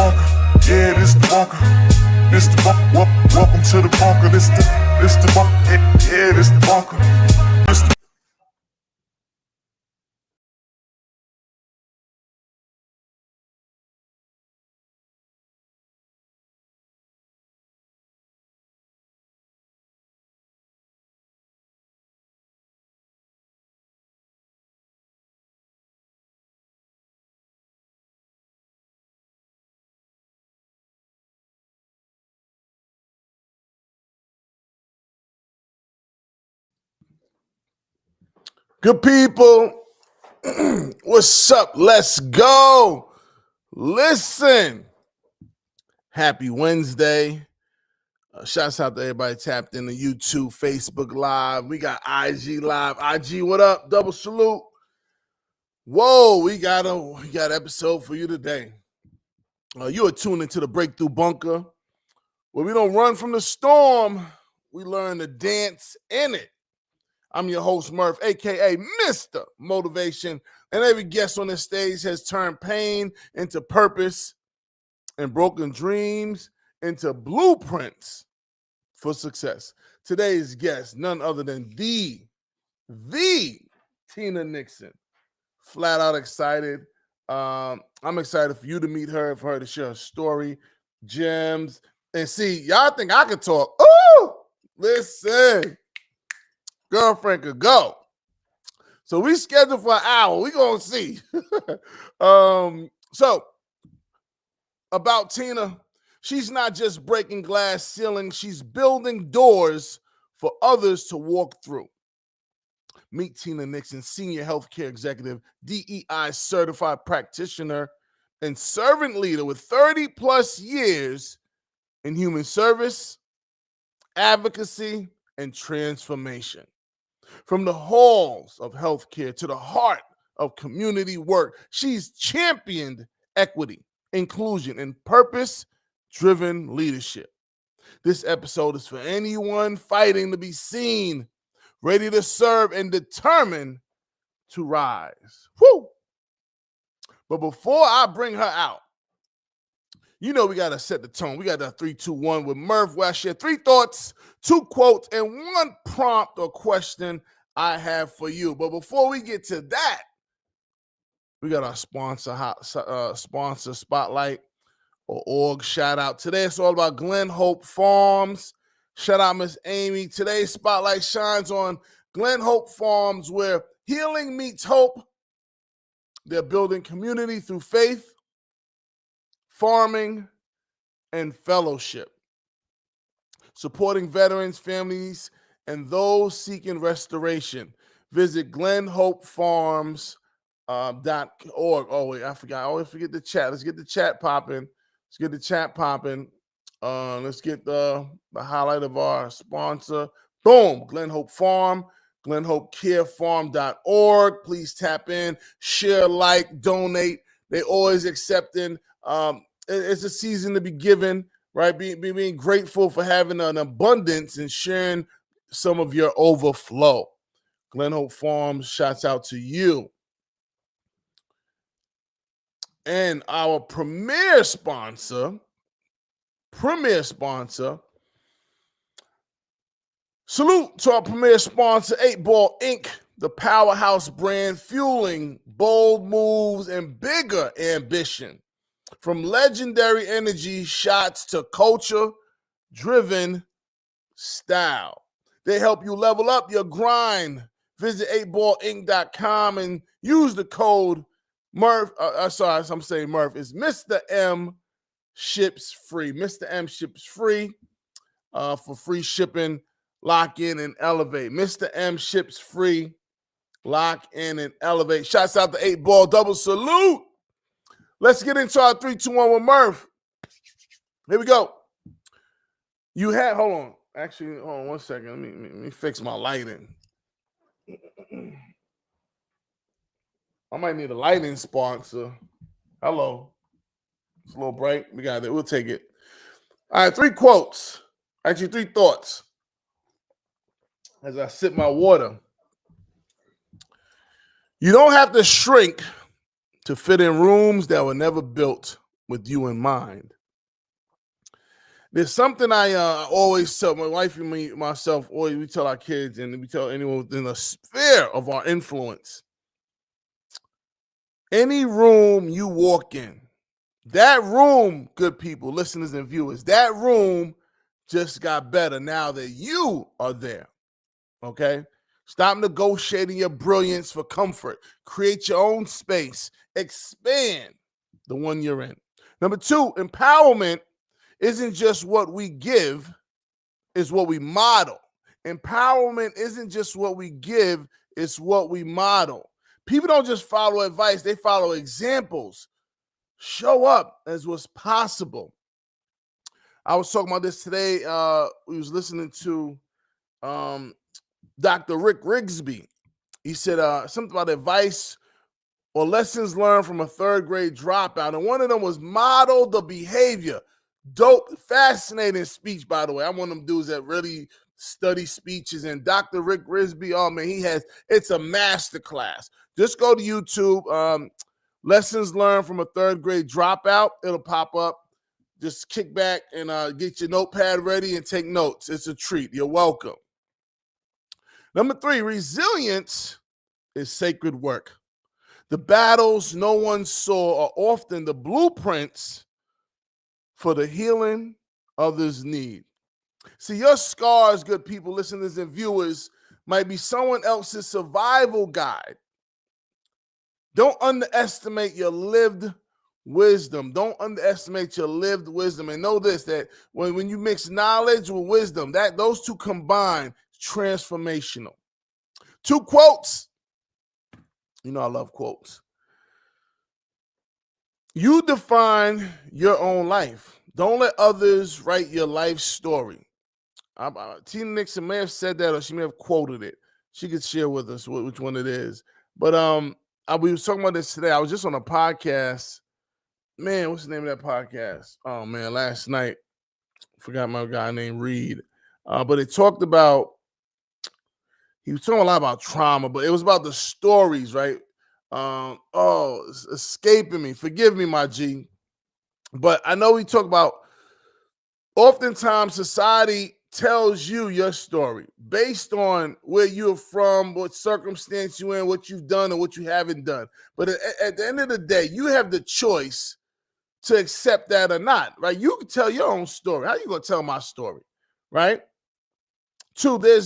bunker. Yeah, this the bunker. This the bunker. Welcome to the bunker. This the bunker. Yeah, this the bunker. This the Good people, what's up? Let's go. Listen, happy Wednesday. Shouts out to everybody tapped in the YouTube, Facebook Live. We got IG Live. IG, what up? Double salute. Whoa, we got an episode for you today. You are tuned into the Breakthrough Bunker, where we don't run from the storm. We learn to dance in it. I'm your host, Murph, a.k.a. Mr. Motivation, and every guest on this stage has turned pain into purpose and broken dreams into blueprints for success. Today's guest, none other than the Tina Nixon. Flat out excited. I'm excited for you to meet her, for her to share her story, gems, and see, y'all think I could talk. Ooh, listen. Girlfriend could go. So we scheduled for an hour. We gonna see. So about Tina, she's not just breaking glass ceilings, she's building doors for others to walk through. Meet Tina Nixon, senior healthcare executive, DEI-certified practitioner, and servant leader with 30 plus years in human service, advocacy, and transformation. From the halls of healthcare to the heart of community work, she's championed equity, inclusion, and purpose-driven leadership. This episode is for anyone fighting to be seen, ready to serve, and determined to rise. Woo! But before I bring her out, you know we got to set the tone. We got that 3, 2, 1 with Murph, where I share 3 thoughts, 2 quotes, and 1 prompt or question I have for you. But before we get to that, we got our sponsor spotlight or org shout out. Today it's all about Glen Hope Farms. Shout out Miss Amy. Today's spotlight shines on Glen Hope Farms, where healing meets hope. They're building community through faith, farming, and fellowship, supporting veterans, families, and those seeking restoration. Visit glenhopefarms.org. Oh, wait, I forgot. I always forget the chat. Let's get the chat popping. Let's get the highlight of our sponsor. Boom, Glen Hope Farm, glenhopecarefarm.org. Please tap in, share, like, donate. They always accepting. It's a season to be given, right? Being grateful for having an abundance and sharing some of your overflow. Glen Hope Farms, shouts out to you. And our premier sponsor, salute to our premier sponsor, 8 Ball Inc., the powerhouse brand fueling bold moves and bigger ambition. From legendary energy shots to culture-driven style. They help you level up your grind. Visit 8ballinc.com and use the code Murph. I'm saying Murph. It's Mr. M Ships Free. Mr. M Ships Free for free shipping. Lock in and elevate. Mr. M Ships Free. Lock in and elevate. Shouts out to 8 Ball. Double salute. Let's get into our 3, 2, 1 with Murph. Here we go. Hold on. Actually, hold on 1 second. Let me fix my lighting. I might need a lighting sponsor. Hello. It's a little bright. We got it. We'll take it. All right, 3 quotes. Actually, 3 thoughts. As I sip my water. You don't have to shrink to fit in rooms that were never built with you in mind. There's something I always tell my wife and myself, always we tell our kids, and we tell anyone within the sphere of our influence. Any room you walk in, that room, good people, listeners and viewers, that room just got better now that you are there. Okay? Stop negotiating your brilliance for comfort. Create your own space. Expand the one you're in. Number 2, empowerment isn't just what we give, it's what we model. Empowerment isn't just what we give, it's what we model. People don't just follow advice, they follow examples. Show up as what's possible. I was talking about this today. We was listening to Dr. Rick Rigsby. He said something about advice or lessons learned from a 3rd grade dropout. And one of them was model the behavior. Dope, fascinating speech, by the way. I'm one of them dudes that really study speeches. And Dr. Rick Rigsby, oh man, it's a masterclass. Just go to YouTube. Lessons learned from a 3rd grade dropout. It'll pop up. Just kick back and get your notepad ready and take notes. It's a treat. You're welcome. Number 3, resilience is sacred work. The battles no one saw are often the blueprints for the healing others need. See, your scars, good people, listeners and viewers, might be someone else's survival guide. Don't underestimate your lived wisdom. Don't underestimate your lived wisdom. And know this, that when you mix knowledge with wisdom, that those two combine, transformational. 2 quotes. You know I love quotes. You define your own life. Don't let others write your life story. Tina Nixon may have said that, or she may have quoted it. She could share with us which one it is. But we was talking about this today. I was just on a podcast. Man, what's the name of that podcast? Oh man, last night. Forgot my guy named Reed. But it talked about, he was talking a lot about trauma, but it was about the stories, right? It's escaping me. Forgive me, my G. But I know we talk about, oftentimes society tells you your story based on where you're from, what circumstance you're in, what you've done and what you haven't done. But at the end of the day, you have the choice to accept that or not, right? You can tell your own story. How are you going to tell my story, right? 2, there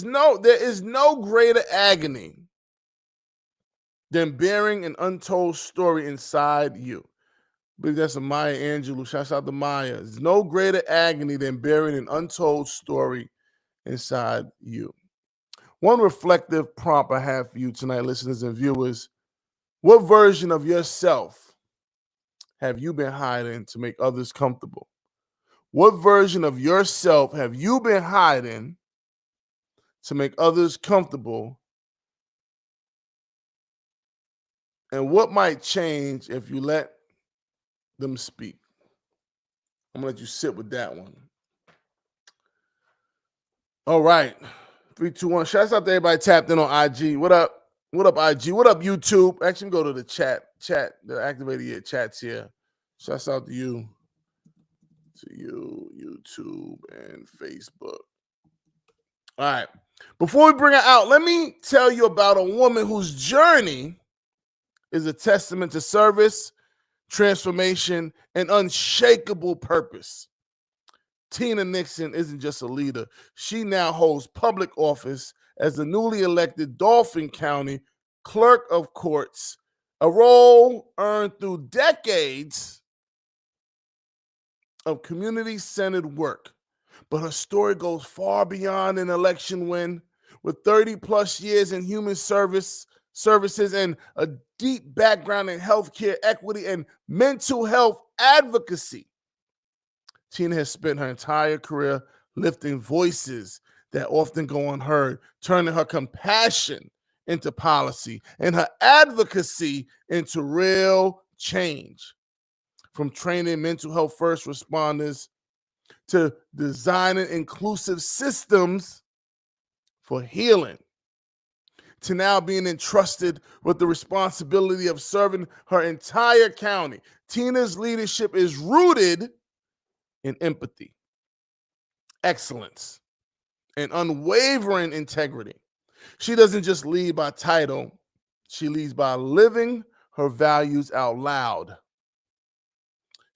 is no greater agony than bearing an untold story inside you. I believe that's a Maya Angelou. Shouts out to Maya. There's no greater agony than bearing an untold story inside you. One reflective prompt I have for you tonight, listeners and viewers. What version of yourself have you been hiding to make others comfortable? What version of yourself have you been hiding to make others comfortable? And what might change if you let them speak? I'm going to let you sit with that one. All right. 3, 2, 1. Shouts out to everybody tapped in on IG. What up? What up, IG? What up, YouTube? Actually, go to the chat. The activated your chats here. Shouts out to you, YouTube, and Facebook. All right. Before we bring her out, let me tell you about a woman whose journey is a testament to service, transformation, and unshakable purpose. Tina Nixon isn't just a leader. She now holds public office as the newly elected Dauphin County Clerk of Courts, a role earned through decades of community-centered work. But her story goes far beyond an election win. With 30-plus years in human services and a deep background in healthcare equity and mental health advocacy, Tina has spent her entire career lifting voices that often go unheard, turning her compassion into policy and her advocacy into real change. From training mental health first responders to designing inclusive systems for healing, to now being entrusted with the responsibility of serving her entire county. Tina's leadership is rooted in empathy, excellence, and unwavering integrity. She doesn't just lead by title, she leads by living her values out loud.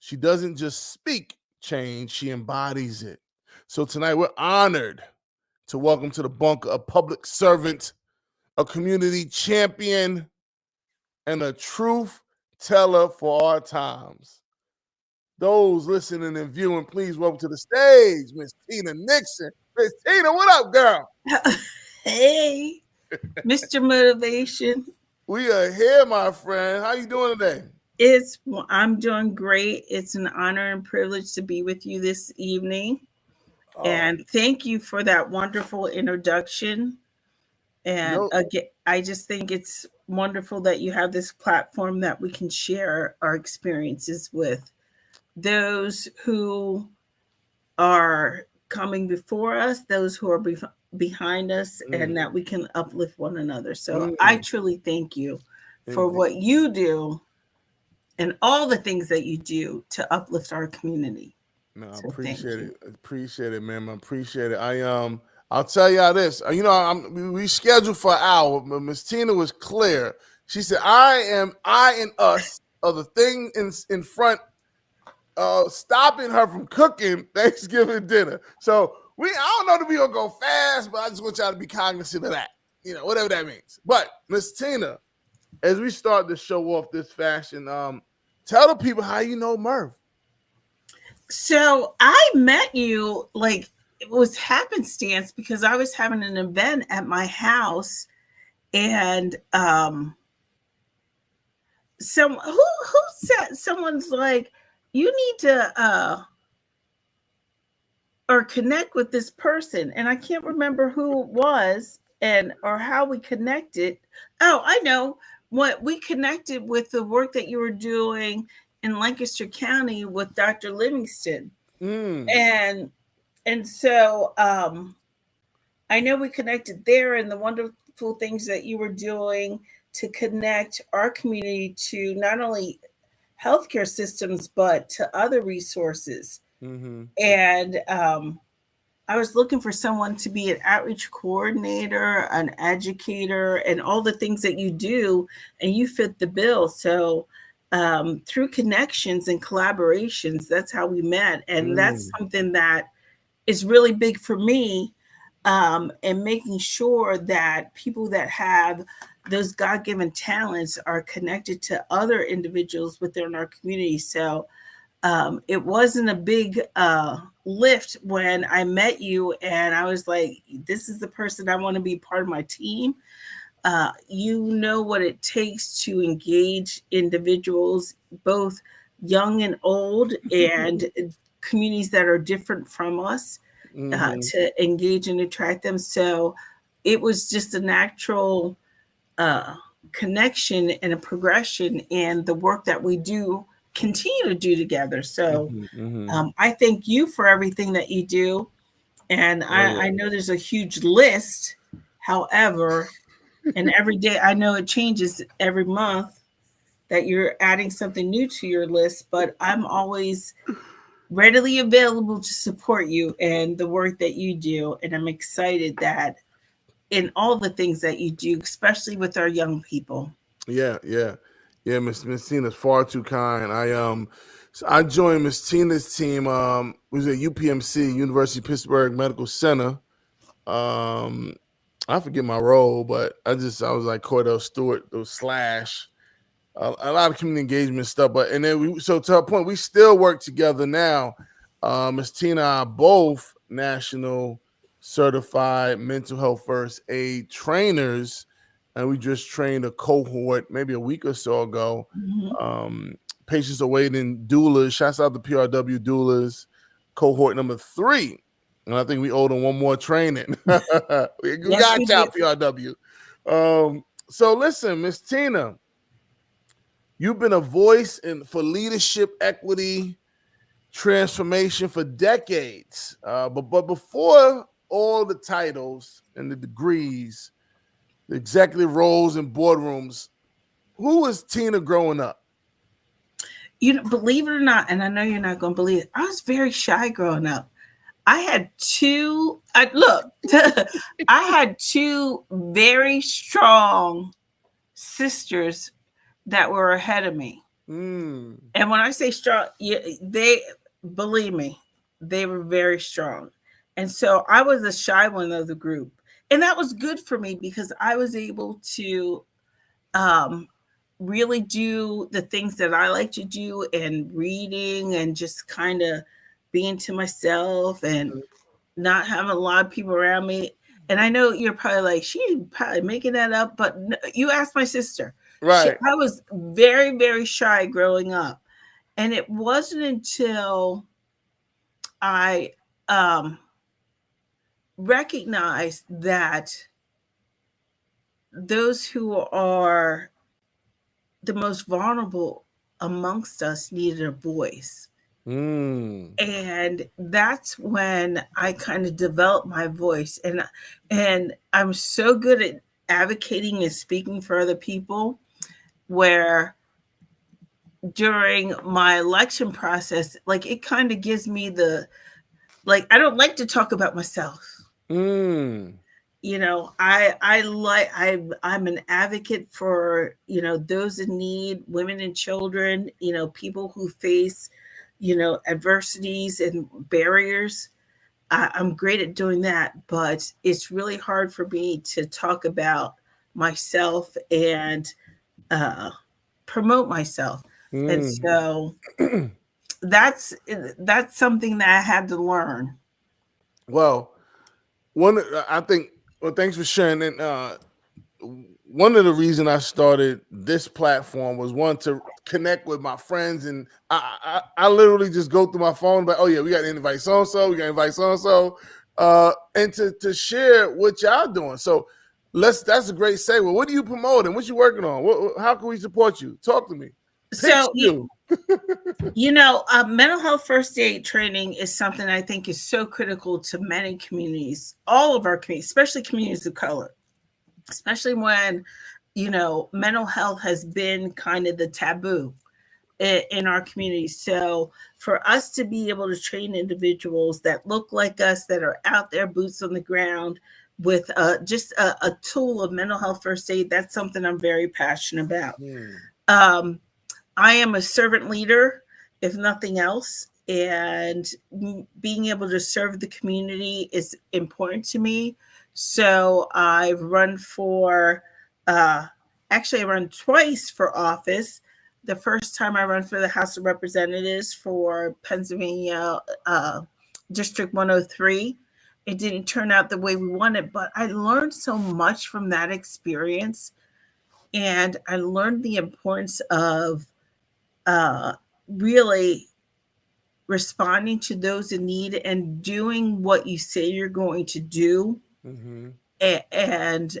She doesn't just speak change, she embodies it. So tonight we're honored to welcome to the bunker a public servant, a community champion, and a truth teller for our times. Those listening and viewing, please welcome to the stage, Miss Tina Nixon. Miss Tina, what up, girl? Hey, Mr. Motivation. We are here, my friend. How you doing today? I'm doing great. It's an honor and privilege to be with you this evening. And thank you for that wonderful introduction. And again, I just think it's wonderful that you have this platform that we can share our experiences with those who are coming before us, those who are behind us, and that we can uplift one another. So I truly thank you for what you do and all the things that you do to uplift our community. No, I appreciate it. Appreciate it, man. I appreciate it. I'll tell y'all this. We scheduled for an hour, but Miss Tina was clear. She said, I and us are the thing in front stopping her from cooking Thanksgiving dinner. So I don't know that we gonna go fast, but I just want y'all to be cognizant of that. Whatever that means. But Miss Tina, as we start to show off this fashion, tell the people how you know Merv. So I met you, like, it was happenstance because I was having an event at my house, and who said, someone's like, you need to or connect with this person, and I can't remember who it was or how we connected. Oh, I know. What we connected with the work that you were doing in Lancaster County with Dr. Livingston. And so I know we connected there, and the wonderful things that you were doing to connect our community to not only healthcare systems, but to other resources. And I was looking for someone to be an outreach coordinator, an educator, and all the things that you do, and you fit the bill. So through connections and collaborations, that's how we met. And that's something that is really big for me, and making sure that people that have those God-given talents are connected to other individuals within our community. So it wasn't a big lift when I met you, and I was like, this is the person I want to be part of my team. You know what it takes to engage individuals, both young and old, and communities that are different from us, to engage and attract them. So it was just a natural connection and a progression in the work that we do continue to do together. So I thank you for everything that you do. And I know there's a huge list. However, and every day, I know it changes every month that you're adding something new to your list, but I'm always readily available to support you and the work that you do. And I'm excited that in all the things that you do, especially with our young people. Yeah. Miss Tina's far too kind. I joined Miss Tina's team. Was at UPMC, University of Pittsburgh Medical Center. I forget my role, but I was like Cordell Stewart, those slash. A lot of community engagement stuff, and then so to our point, we still work together now. Miss Tina and I both national certified mental health first aid trainers, and we just trained a cohort maybe a week or so ago. Patients awaiting doulas. Shouts out to PRW doulas, cohort number 3. And I think we owe them one more training. we got y'all, PRW. So listen, Miss Tina, you've been a voice for leadership, equity, transformation for decades. But before all the titles and the degrees, the executive roles and boardrooms, who was Tina growing up? Believe it or not, and I know you're not going to believe it, I was very shy growing up. I had two, look, I had two very strong sisters that were ahead of me. Mm. And when I say strong, they, believe me, they were very strong. And so I was the shy one of the group. And that was good for me because I was able to um, really do the things that I like to do, and reading and just kind of being to myself and not having a lot of people around me. And I know you're probably like, she's probably making that up, but you asked my sister. Right. I was very, very shy growing up. And it wasn't until I um, recognized that those who are the most vulnerable amongst us needed a voice. Mm. And that's when I kind of developed my voice. And I'm so good at advocating and speaking for other people, where during my election process, like, it kind of gives me the, like, I don't like to talk about myself. Mm. I'm an advocate for, those in need, women and children, people who face, adversities and barriers. I'm great at doing that, but it's really hard for me to talk about myself and uh, promote myself. And Mm. so that's something that I had to learn. Well, I think. Well, thanks for sharing. And one of the reasons I started this platform was, one, to connect with my friends, and I literally just go through my phone, but oh yeah, we got to invite so and so, we got to invite so and so, and to share what y'all doing. So that's a great segue. What are you promoting? What you working on? How can we support you? Talk to me. Pitch So, you. mental health first aid training is something I think is so critical to many communities, all of our communities, especially communities of color, especially when, mental health has been kind of the taboo in our community. So for us to be able to train individuals that look like us, that are out there, boots on the ground, with just a tool of mental health first aid, that's something I'm very passionate about. Hmm. Um, I am a servant leader, if nothing else, and being able to serve the community is important to me. So I've run for, uh, actually, I run twice for office. The first time I run for the House of Representatives for Pennsylvania District 103. It didn't turn out the way we wanted, but I learned so much from that experience. And I learned the importance of uh, really responding to those in need and doing what you say you're going to do. Mm-hmm. And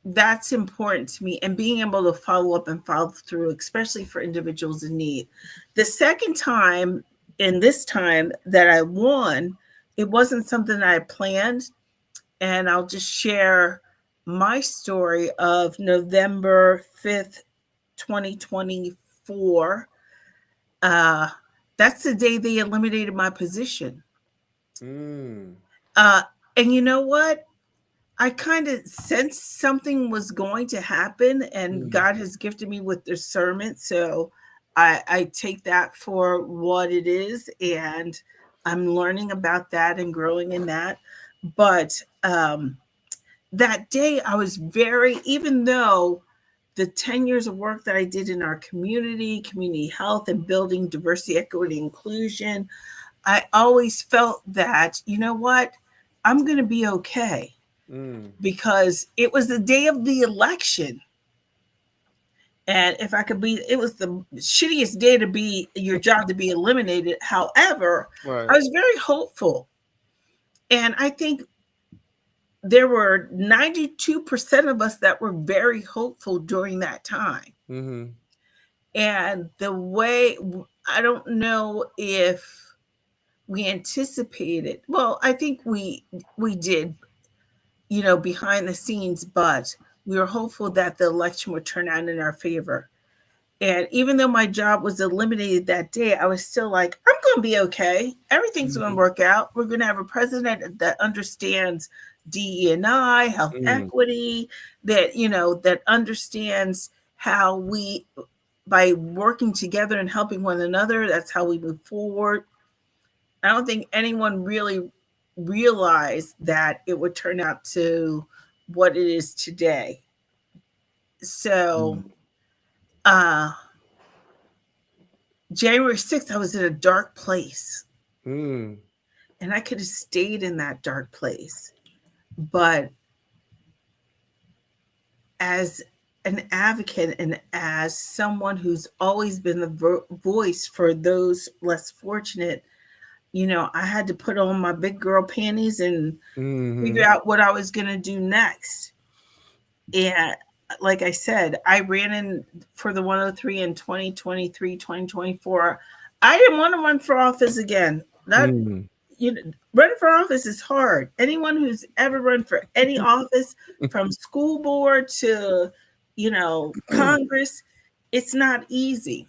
that's important to me, and being able to follow up and follow through, especially for individuals in need. The second time, and this time that I won, it wasn't something I planned. And I'll just share my story of November 5th, 2024. Uh, that's the day they eliminated my position. Mm. Uh, and you know what? I kind of sensed something was going to happen, and Mm. God has gifted me with discernment. So I take that for what it is, and I'm learning about that and growing in that. But that day, I was very, even though the 10 years of work that I did in our community health, and building diversity, equity, inclusion, I always felt that, you know what, I'm going to be okay, Mm. because it was the day of the election. And if I could be, it was the shittiest day to be your job to be eliminated. However, Right. I was very hopeful. And I think there were 92% of us that were very hopeful during that time. Mm-hmm. And the way, I don't know if we anticipated, well, I think we did, behind the scenes, but we were hopeful that the election would turn out in our favor. And even though my job was eliminated that day, I was still like, I'm going to be okay. Everything's going to work out. We're going to have a president that understands DE&I, health Mm. equity, that, that understands how we, by working together and helping one another, that's how we move forward. I don't think anyone really realized that it would turn out to what it is today. So, uh, January 6th, I was in a dark place Mm. and I could have stayed in that dark place. But as an advocate and as someone who's always been the voice for those less fortunate, I had to put on my big girl panties and figure out what I was going to do next. And like I said, I ran in for the 103 in 2023, 2024. I didn't want to run for office again. Running for office is hard. Anyone who's ever run for any office, from school board to, Congress, it's not easy.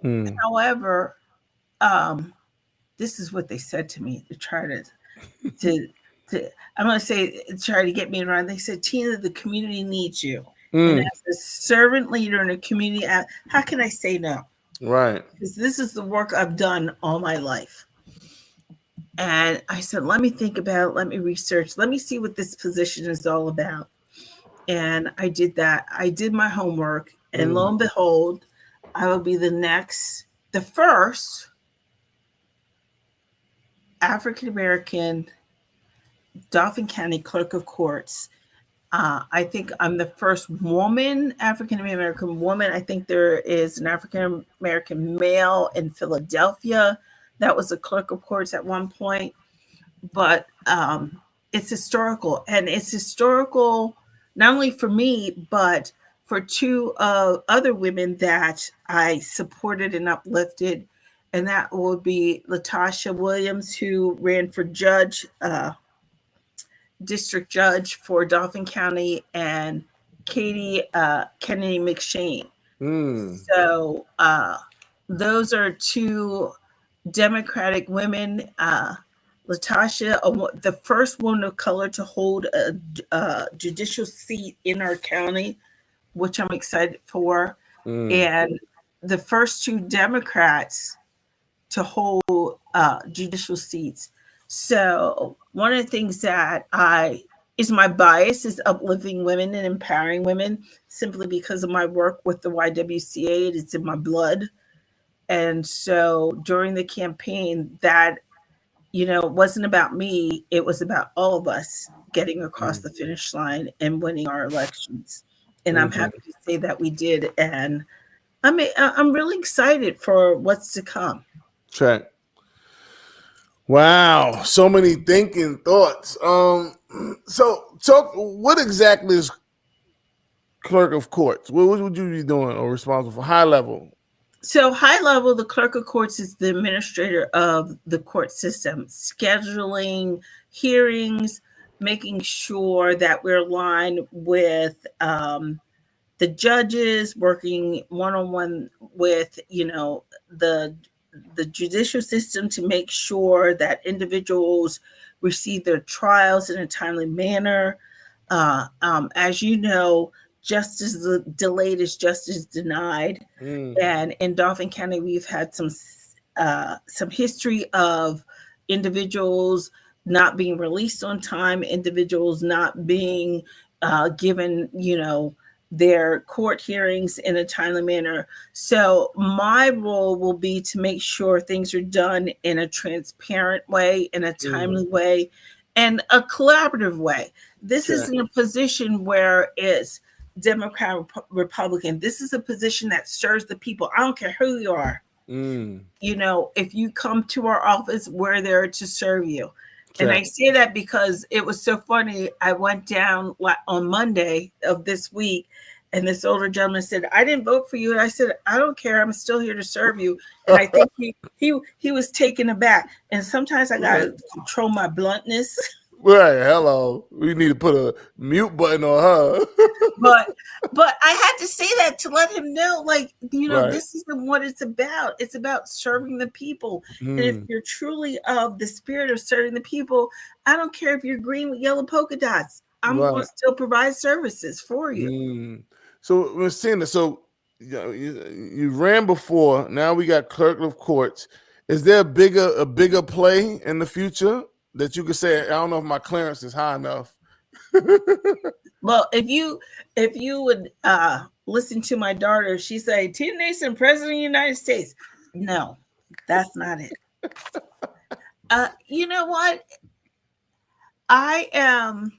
However, this is what they said to me to try to I'm going to say, try to get me around. They said, Tina, the community needs you. And as a servant leader in a community, how can I say no? Right. Because this is the work I've done all my life. And I said, let me think about it. Let me research. Let me see what this position is all about. And I did that. I did my homework. And lo and behold, I will be the first African-American Dauphin County Clerk of Courts. I think I'm the first woman, African-American woman. I think there is an African-American male in Philadelphia that was a clerk of courts at one point. But it's historical. And it's historical not only for me, but for two other women that I supported and uplifted. And that would be Latasha Williams, who ran for district judge for Dauphin County, and Katie Kennedy McShane. So those are two Democratic women. Latasha, the first woman of color to hold a judicial seat in our county, which I'm excited for, and the first two Democrats to hold judicial seats. So one of the things that is my bias is uplifting women and empowering women, simply because of my work with the YWCA. It's in my blood. And so during the campaign, that, it wasn't about me. It was about all of us getting across the finish line and winning our elections. And I'm happy to say that we did. And I'm really excited for what's to come. Check. Wow, so many thinking thoughts. So what exactly is clerk of courts? What would you be doing or responsible for? High level. So high level, the clerk of courts is the administrator of the court system, scheduling hearings, making sure that we're aligned with the judges, working one-on-one with, the judicial system to make sure that individuals receive their trials in a timely manner. As you know, justice delayed is justice denied. And in Dauphin County, we've had some history of individuals not being released on time, individuals not being given, their court hearings in a timely manner. So my role will be to make sure things are done in a transparent way, in a timely way, and a collaborative way. This isn't a position where it's Democrat, Republican. This is a position that serves the people. I don't care who you are. If you come to our office, we're there to serve you. And I say that because it was so funny. I went down on Monday of this week, and this older gentleman said, "I didn't vote for you." And I said, "I don't care. I'm still here to serve you." And I think he was taken aback. And sometimes I got to control my bluntness. Right, hello. We need to put a mute button on her. But I had to say that to let him know, like, Right. this isn't what it's about. It's about serving the people. And if Mm, you're truly of the spirit of serving the people, I don't care if you're green with yellow polka dots. I'm going right. to still provide services for you. Mm. So, Ms. Tina, so you ran before. Now we got clerk of courts. Is there a bigger play in the future that you could say? I don't know if my clearance is high enough. Well, if you would listen to my daughter, she say, Tina Nixon, President of the United States. No, that's not it. You know what? I am,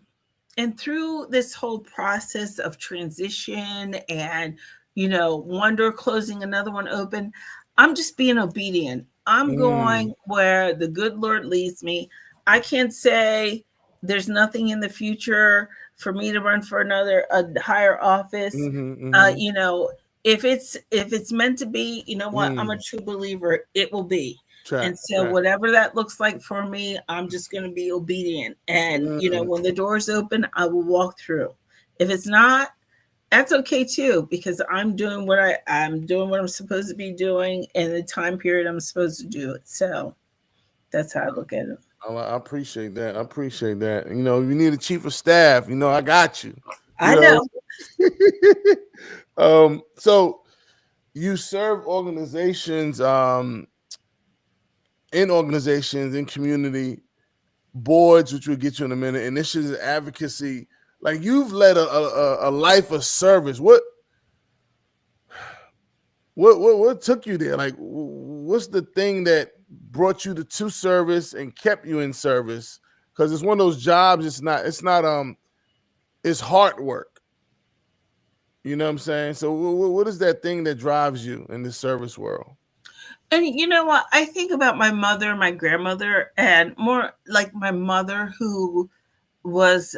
and through this whole process of transition and, one door closing, another one open, I'm just being obedient. I'm Mm, going where the good Lord leads me. I can't say there's nothing in the future for me to run for a higher office. mm-hmm, Uh, mm-hmm, you know, if it's meant to be, you know what? I'm a mm. true believer. It will be. Track, And so track. whatever that looks like for me, I'm just going to be obedient. And Mm, when the doors open, I will walk through. If it's not, that's okay too, because I'm doing what I'm supposed to be doing in the time period I'm supposed to do it. So that's how I look at it. I appreciate that. I appreciate that. You need a chief of staff. I got you. I You know. know. So you serve organizations, in community boards, which we'll get you in a minute. Initiatives, advocacy. Like you've led a life of service. What took you there? Like, what's the thing that brought you to service and kept you in service? Because it's one of those jobs. It's not. It's hard work. You know what I'm saying? So, what is that thing that drives you in the service world? And you know what? I think about my mother, my grandmother, and more like my mother, who was,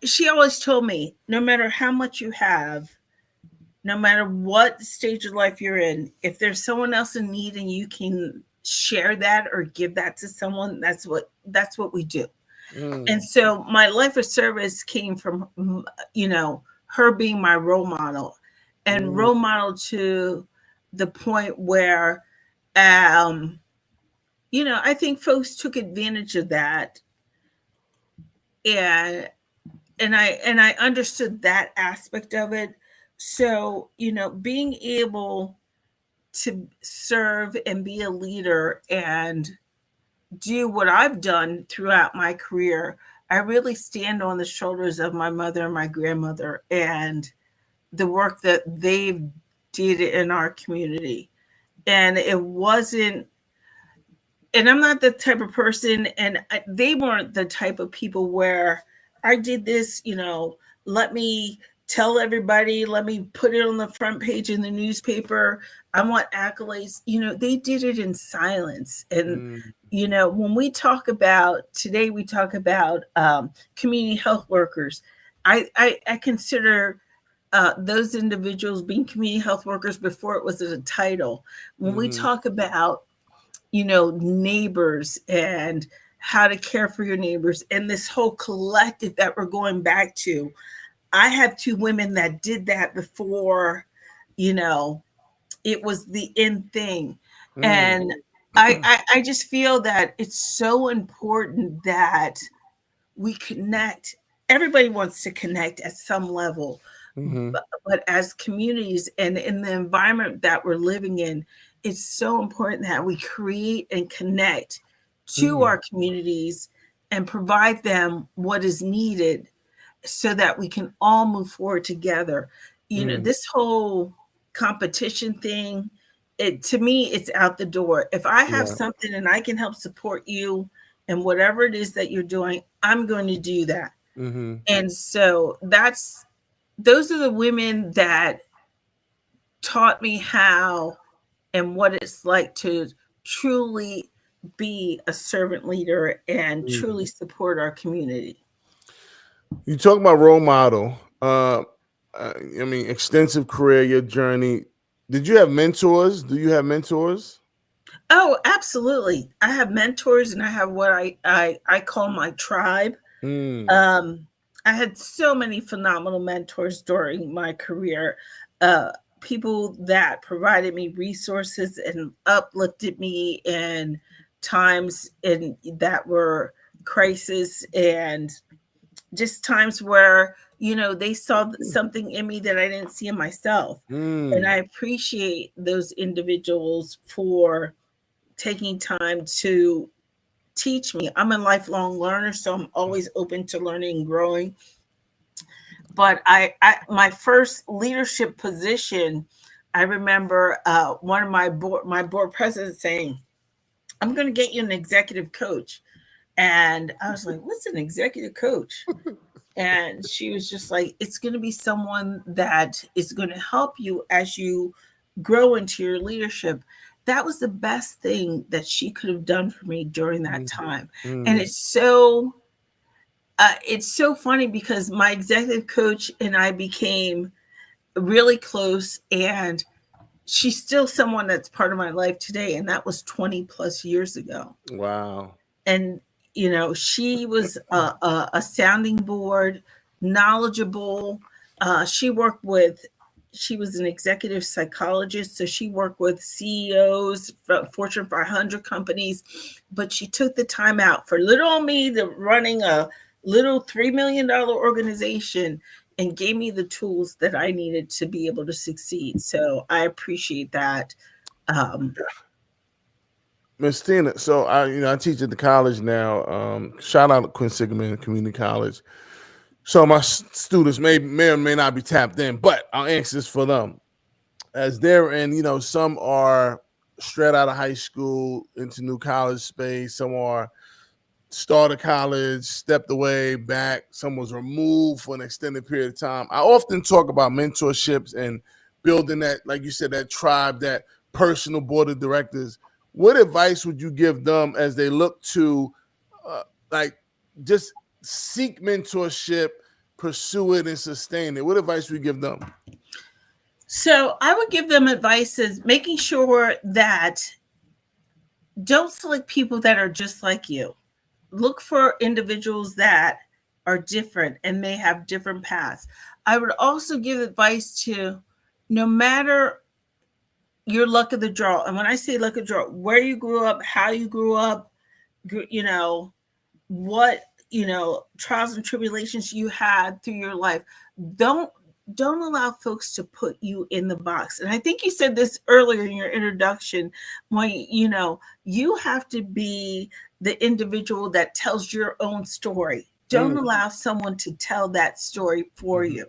she always told me, no matter how much you have, no matter what stage of life you're in, if there's someone else in need and you can share that or give that to someone, that's what we do. Mm, And so my life of service came from, her being my role model, and mm, role model to the point where, um, I think folks took advantage of that, and and I understood that aspect of it. So, being able to serve and be a leader and do what I've done throughout my career, I really stand on the shoulders of my mother and my grandmother and the work that they've did in our community. And it wasn't, and I'm not the type of person, and they weren't the type of people where I did this, let me tell everybody, let me put it on the front page in the newspaper. I want accolades. They did it in silence. And, mm, when we talk about today, we talk about community health workers. I consider those individuals being community health workers before it was a title. When we mm, talk about neighbors and how to care for your neighbors and this whole collective that we're going back to. I have two women that did that before, you know, it was the in thing. mm, And I just feel that it's so important that we connect. Everybody wants to connect at some level, mm-hmm, but as communities and in the environment that we're living in, it's so important that we create and connect to mm, our communities and provide them what is needed so that we can all move forward together. mm. This whole competition thing, it to me, it's out the door. If I have Yeah. something and I can help support you and whatever it is that you're doing, I'm going to do that. Mm-hmm, And so those are the women that taught me how and what it's like to truly be a servant leader and mm. truly support our community. You talk about role model. I mean, extensive career, your journey. Did you have mentors? Do you have mentors? Oh, absolutely. I have mentors, and I have what I call my tribe. Mm. Um, I had so many phenomenal mentors during my career. Uh, People that provided me resources and uplifted me in times in that were crisis, and just times where they saw something in me that I didn't see in myself. And I Mm. appreciate those individuals for taking time to teach me. I'm a lifelong learner, so I'm always open to learning and growing. But I my first leadership position, I remember one of my board presidents saying, "I'm going to get you an executive coach," and I was like, "What's an executive coach?" And she was just like, "It's going to be someone that is going to help you as you grow into your leadership." That was the best thing that she could have done for me during that Mm. time. And Mm. it's so funny because my executive coach and I became really close, and she's still someone that's part of my life today, and that was 20 plus years ago. Wow. And she was a sounding board, knowledgeable. She worked with she was an executive psychologist, so she worked with CEOs for Fortune 500 companies, but she took the time out for little old me to running a little $3 million organization, and gave me the tools that I needed to be able to succeed. So I appreciate that. um, Miss Tina, so I teach at the college now. Shout out to Quincy Community College. So my students may or may not be tapped in, but I'll answer this for them. As they're in, some are straight out of high school into new college space. Some are started college, stepped away, back. Some was removed for an extended period of time. I often talk about mentorships and building that, like you said, that tribe, that personal board of directors. What advice would you give them as they look to, like, just seek mentorship, pursue it, and sustain it? What advice would you give them? so I would give them advice as making sure that don't select people that are just like you. Look for individuals that are different and may have different paths. I would also give advice to, no matter your luck of the draw, and when I say luck of the draw, where you grew up, how you grew up, you know, what trials and tribulations you had through your life, don't don't allow folks to put you in the box. And I think you said this earlier in your introduction, when you have to be the individual that tells your own story. Don't Mm. allow someone to tell that story for Mhm. you.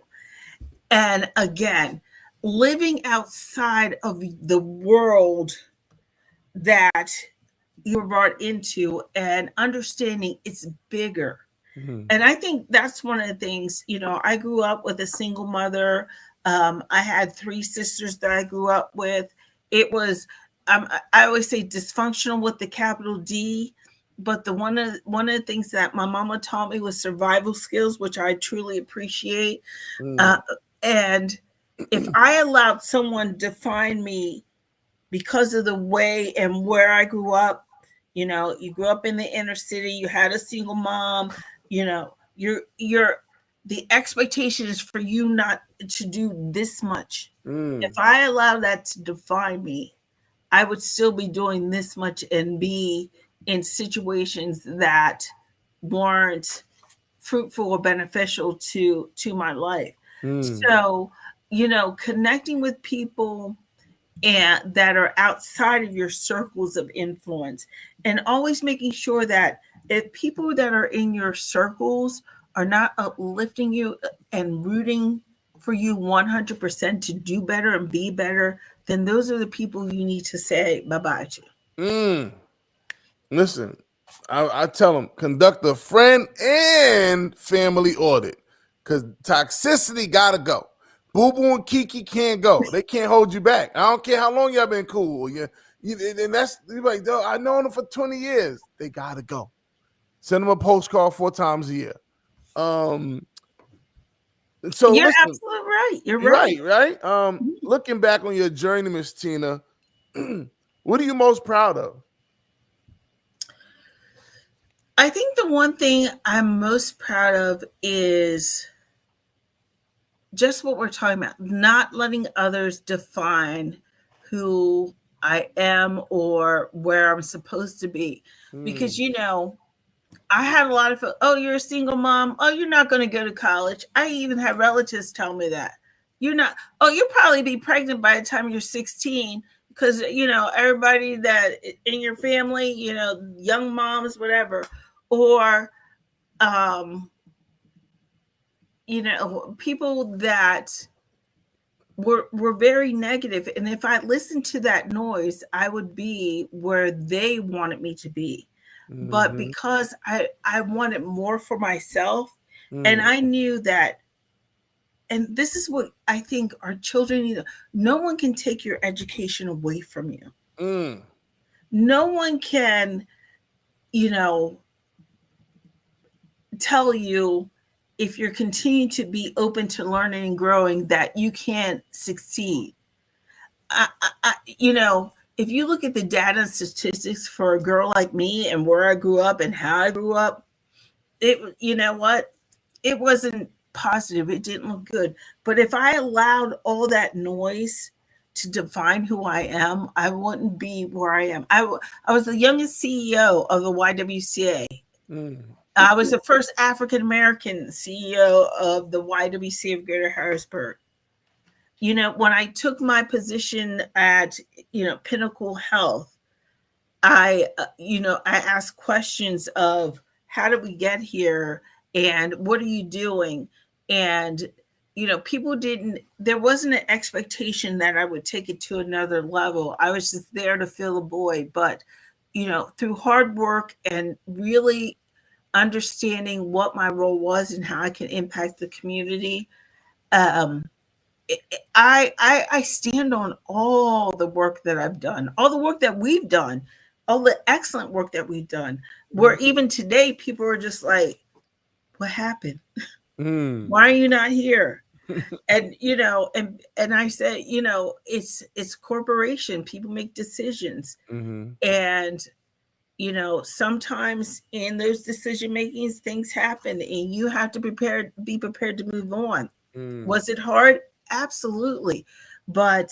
And again, living outside of the world that you were brought into, and understanding it's bigger. Mhm. And I think that's one of the things. I grew up with a single mother. I had three sisters that I grew up with. It was, I always say, dysfunctional with the capital D. But one of the things that my mama taught me was survival skills, which I truly appreciate. Uh, Mm. and if I allowed someone to define me because of the way and where I grew up. You grew up in the inner city, you had a single mom, you're the expectation is for you not to do this much. If Mm. I allow that to define me, I would still be doing this much and be in situations that weren't fruitful or beneficial to my life. Mm. So, connecting with people and that are outside of your circles of influence, and always making sure that if people that are in your circles are not uplifting you and rooting for you 100% to do better and be better, then those are the people you need to say bye-bye to. Mm. Listen, I tell them conduct a friend and family audit because toxicity gotta go. Boo Boo and Kiki can't go. They can't hold you back. I don't care how long y'all been cool. And that's you're like, I know them for 20 years. They gotta go. Send them a postcard 4 times a year. Um, so You're listen, absolutely right. You're you're right. right, right? Looking back on your journey, Miss Tina, What are you most proud of? I think the one thing I'm most proud of is just what we're talking about, not letting others define who I am or where I'm supposed to be. Because, I had a lot of, oh, you're a single mom. Oh, you're not going to go to college. I even had relatives tell me that. You're not, oh, you'll probably be pregnant by the time you're 16 because, everybody that in your family, young moms, whatever, or, people that were very negative, and if I listened to that noise, I would be where they wanted me to be. But because I wanted more for myself, and I knew that, and this is what I think our children need, no one can take your education away from you. No one can, you know tell you, if you're continuing to be open to learning and growing, that you can't succeed. If you look at the data and statistics for a girl like me and where I grew up and how I grew up, you know what? It wasn't positive. It didn't look good. But if I allowed all that noise to define who I am, I wouldn't be where I am. I was the youngest CEO of the YWCA. I was the first African American CEO of the YWCA of Greater Harrisburg. When I took my position at, Pinnacle Health, I asked questions of, how did we get here? And what are you doing? And, there wasn't an expectation that I would take it to another level. I was just there to fill a void. But, through hard work and really understanding what my role was and how I can impact the community, I stand on all the work that I've done, all the work that we've done, all the excellent work that we've done. Where even today, people are just like, "What happened? Why are you not here?" And and I say, it's corporation. People make decisions, and sometimes in those decision makings, things happen, and you have to be prepared to move on. Was it hard? Absolutely. But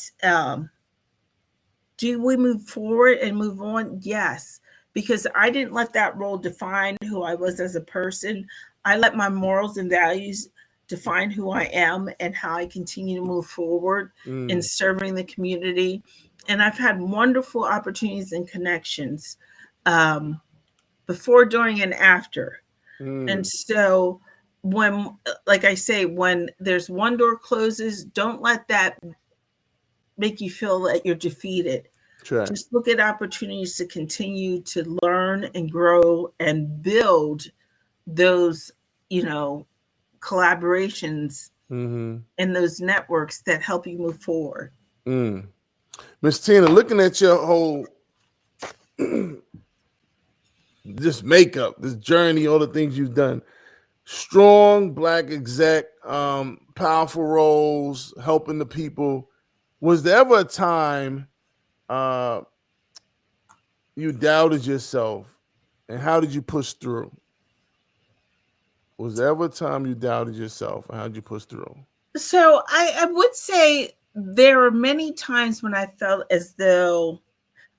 do we move forward and move on? Yes. Because I didn't let that role define who I was as a person. I let my morals and values define who I am and how I continue to move forward in serving the community. And I've had wonderful opportunities and connections before, during, and after. And so when, like I say, when there's one door closes, don't let that make you feel that you're defeated. Sure. Just look at opportunities to continue to learn and grow and build those, collaborations and those networks that help you move forward. Miss Tina, looking at your whole this makeup, this journey, all the things you've done, strong Black exec, powerful roles, helping the people. Was there ever a time you doubted yourself, and how did you push through? Was there ever a time you doubted yourself, and how did you push through? So I would say there are many times when I felt as though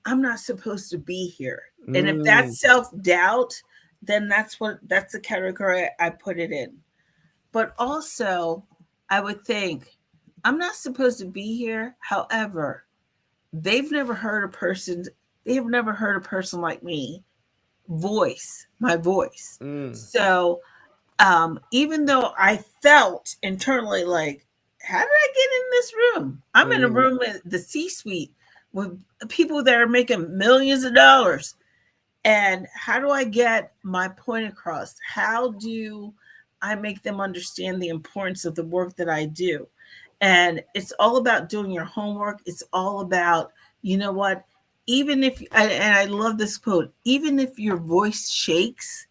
I'm not supposed to be here. And if that's self-doubt, then that's the category I put it in. But also, I would think, I'm not supposed to be here. However, they have never heard a person like me voice my voice. So even though I felt internally like, how did I get in this room? I'm in a room with the C-suite with people that are making millions of dollars. And how do I get my point across? How do I make them understand the importance of the work that I do? And it's all about doing your homework. It's all about, you know what? Even if, and I love this quote, even if your voice shakes,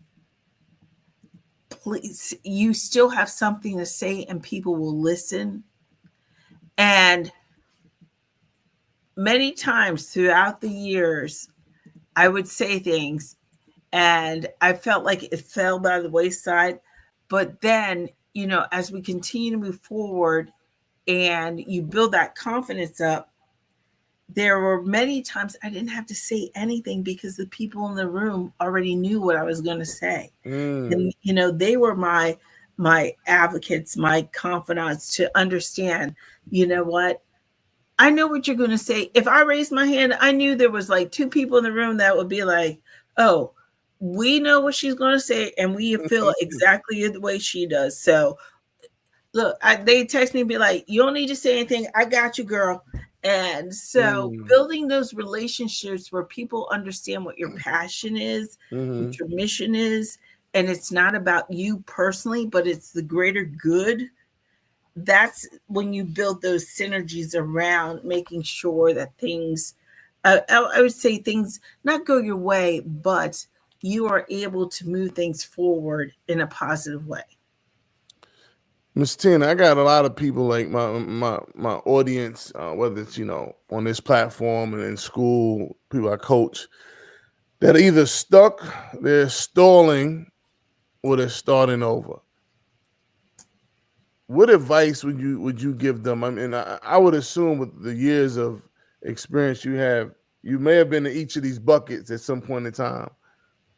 please, you still have something to say and people will listen. And many times throughout the years, I would say things and I felt like it fell by the wayside. But then, as we continue to move forward and you build that confidence up, there were many times I didn't have to say anything because the people in the room already knew what I was going to say. And they were my advocates, my confidants to understand, what? I know what you're going to say. If I raised my hand, I knew there was like two people in the room that would be like, "Oh, we know what she's going to say and we feel exactly the way she does." So, look, they text me and be like, "You don't need to say anything. I got you, girl." And so building those relationships where people understand what your passion is, what your mission is, and it's not about you personally, but it's the greater good. That's when you build those synergies around making sure that things, I would say things not go your way, but you are able to move things forward in a positive way. Miss Tina, I got a lot of people like my audience, whether it's on this platform and in school, people I coach that are either stuck, they're stalling, or they're starting over. What advice would you give them? I mean, I would assume with the years of experience you have, you may have been in each of these buckets at some point in time.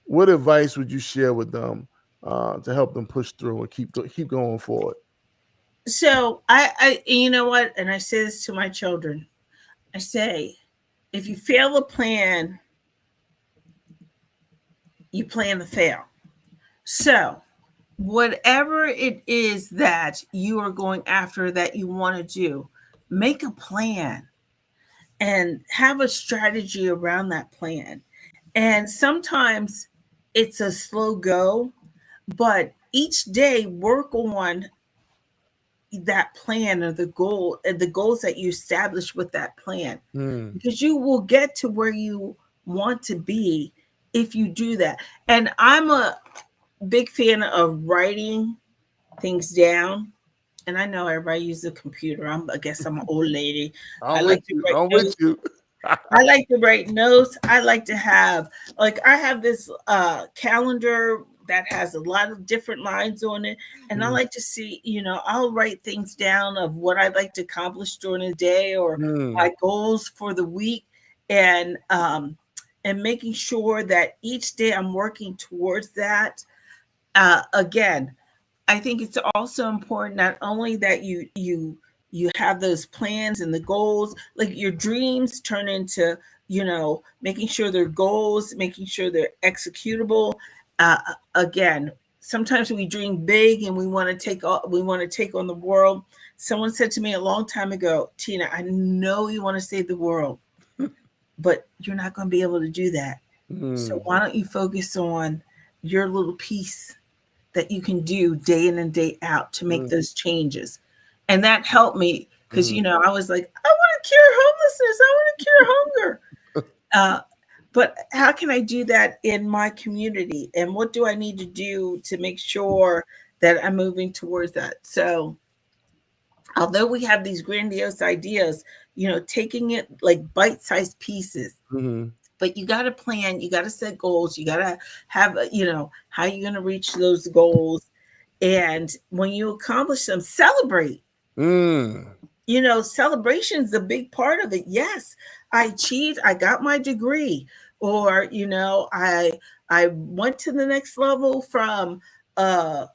What advice would you share with them to help them push through and keep going forward? So I you know what, and I say this to my children. I say, if you fail a plan, you plan to fail. So whatever it is that you are going after that you want to do, make a plan and have a strategy around that plan. And sometimes it's a slow go, but each day work on that plan or the goals that you establish with that plan, because you will get to where you want to be if you do that. And I'm a big fan of writing things down. And I know everybody uses a computer. I guess I'm an old lady. I I'm with like to you. write I'm with notes. you. I like to write notes. I like to have, like, I have this calendar that has a lot of different lines on it. And I like to see, I'll write things down of what I'd like to accomplish during the day or my goals for the week. And making sure that each day I'm working towards that. Again, I think it's also important not only that you have those plans and the goals, like your dreams turn into, making sure they're goals, making sure they're executable. Uh, Again, sometimes we dream big and we want to take on the world. Someone said to me a long time ago, "Tina, I know you want to save the world, but you're not going to be able to do that. So why don't you focus on your little piece that you can do day in and day out to make those changes?" And that helped me because, I was like, I want to cure homelessness. I want to cure hunger. But how can I do that in my community? And what do I need to do to make sure that I'm moving towards that? So, although we have these grandiose ideas, taking it like bite-sized pieces, but you got to plan, you got to set goals, you got to have, how you're going to reach those goals. And when you accomplish them, celebrate. Celebration is a big part of it. Yes, I achieved, I got my degree, or, I went to the next level from a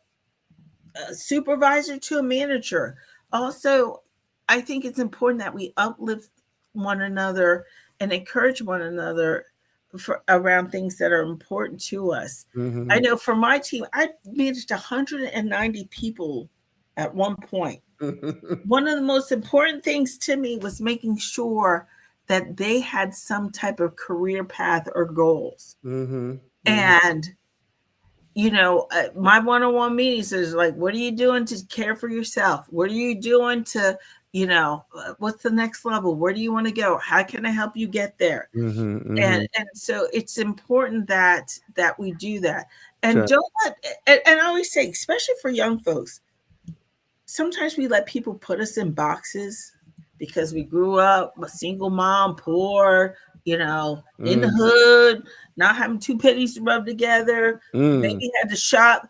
supervisor to a manager. Also, I think it's important that we uplift one another and encourage one another around things that are important to us. I know for my team, I managed 190 people at one point. One of the most important things to me was making sure that they had some type of career path or goals. And my one-on-one meetings is like, what are you doing to care for yourself? What are you doing to, what's the next level? Where do you want to go? How can I help you get there? And so it's important that we do that. And don't and I always say, especially for young folks, sometimes we let people put us in boxes because we grew up a single mom, poor, in the hood, not having two pennies to rub together. Maybe had to shop.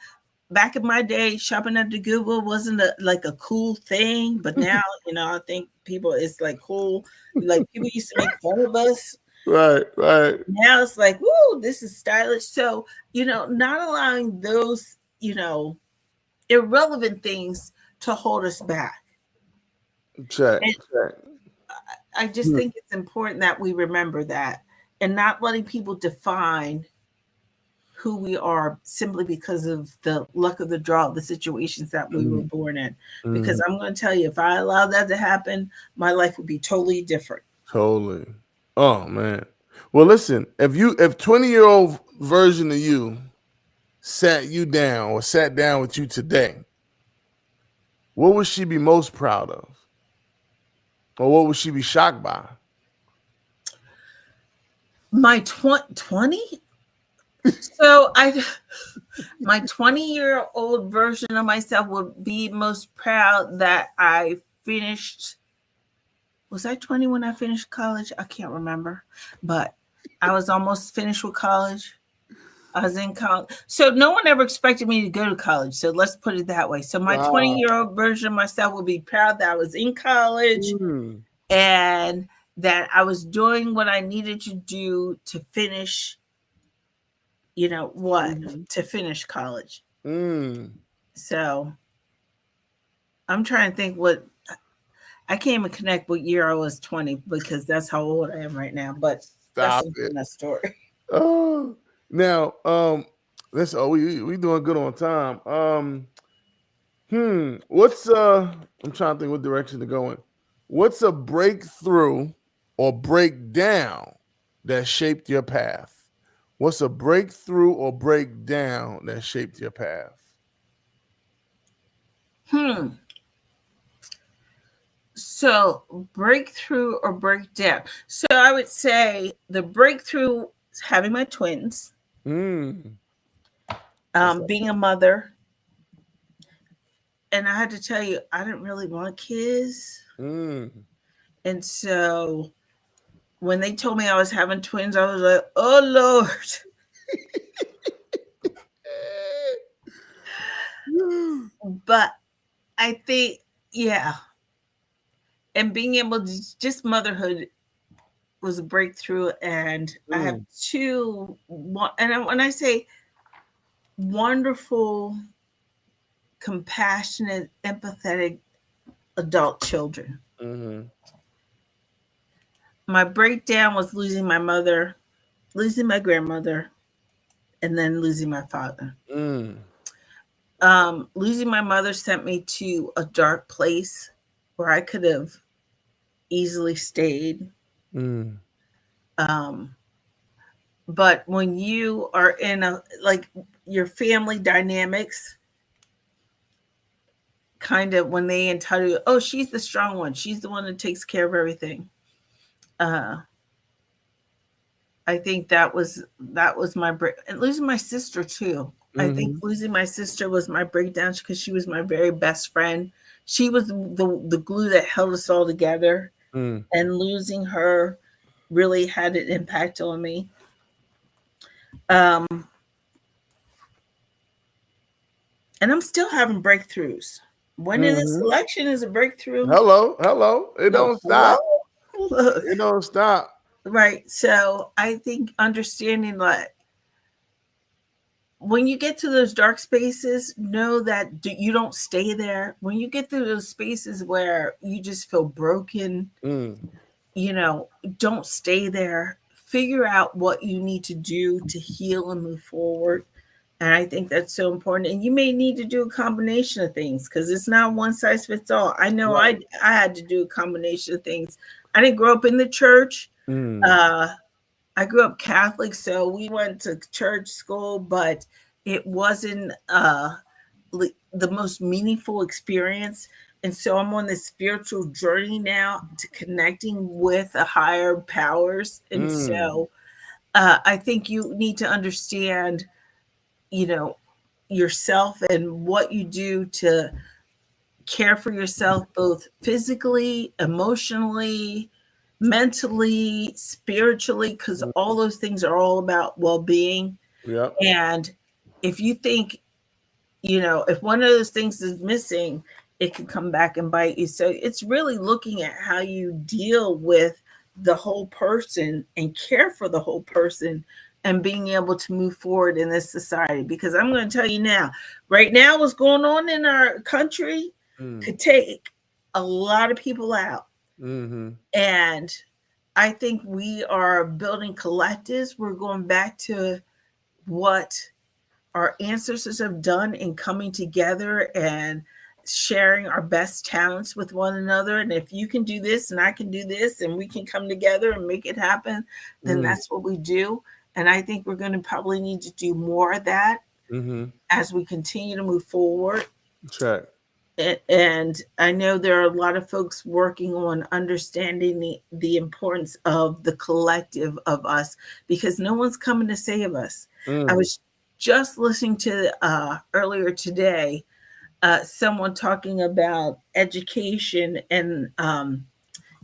Back in my day, shopping at the Goodwill wasn't like a cool thing, but now, I think people, it's like cool. Like people used to make fun of us. Right. Now it's like, woo, this is stylish. So, not allowing those, irrelevant things to hold us back. Check. And I just think it's important that we remember that and not letting people define who we are simply because of the luck of the draw, the situations that we were born in. Because I'm going to tell you, if I allowed that to happen, my life would be totally different. Totally. Oh man. Well, listen, if 20-year-old version of you sat you down or sat down with you today, what would she be most proud of? Or what would she be shocked by? My 20? So my 20-year-old version of myself would be most proud that I finished. Was I 20 when I finished college? I can't remember, but I was almost finished with college. I was in college. So no one ever expected me to go to college. So let's put it that way. So my 20-year-old version of myself will be proud that I was in college and that I was doing what I needed to do to finish, to finish college. So I'm trying to think I can't even connect what year I was 20 because that's how old I am right now. But that's a story. Oh, now, we doing good on time. What's I'm trying to think what direction to go in. What's a breakthrough or breakdown that shaped your path? What's a breakthrough or breakdown that shaped your path? So breakthrough or breakdown. So I would say the breakthrough is having my twins, being a mother. And I had to tell you, I didn't really want kids. And so when they told me I was having twins, I was like, oh, Lord. But I think, yeah. And being able to just motherhood was a breakthrough. And I have two, and when I say wonderful, compassionate, empathetic adult children. My breakdown was losing my mother, losing my grandmother, and then losing my father. Losing my mother sent me to a dark place where I could have easily stayed. But when you are in your family dynamics, kind of when they entitle you, oh, she's the strong one, she's the one that takes care of everything. I think that was my break. And losing my sister too. I think losing my sister was my breakdown because she was my very best friend. She was the glue that held us all together. And losing her really had an impact on me. And I'm still having breakthroughs. Winning this election is a breakthrough. Hello. It don't stop. It don't stop. Right. So I think understanding that when you get to those dark spaces, know that you don't stay there. When you get to those spaces where you just feel broken, don't stay there. Figure out what you need to do to heal and move forward. And I think that's so important. And you may need to do a combination of things because it's not one size fits all. I know I had to do a combination of things. I didn't grow up in the church. I grew up Catholic, so we went to church school, but it wasn't the most meaningful experience. And so I'm on this spiritual journey now to connecting with the higher powers. And so I think you need to understand, yourself and what you do to care for yourself both physically, emotionally, mentally, spiritually, because all those things are all about well-being. Yep. And if you think, if one of those things is missing, it can come back and bite you. So it's really looking at how you deal with the whole person and care for the whole person and being able to move forward in this society. Because I'm going to tell you now, right now, what's going on in our country could take a lot of people out. Mm-hmm. And I think we are building collectives. We're going back to what our ancestors have done in coming together and sharing our best talents with one another. And if you can do this and I can do this and we can come together and make it happen, then that's what we do. And I think we're going to probably need to do more of that as we continue to move forward. That's right. And I know there are a lot of folks working on understanding the importance of the collective of us, because no one's coming to save us. I was just listening to earlier today, someone talking about education and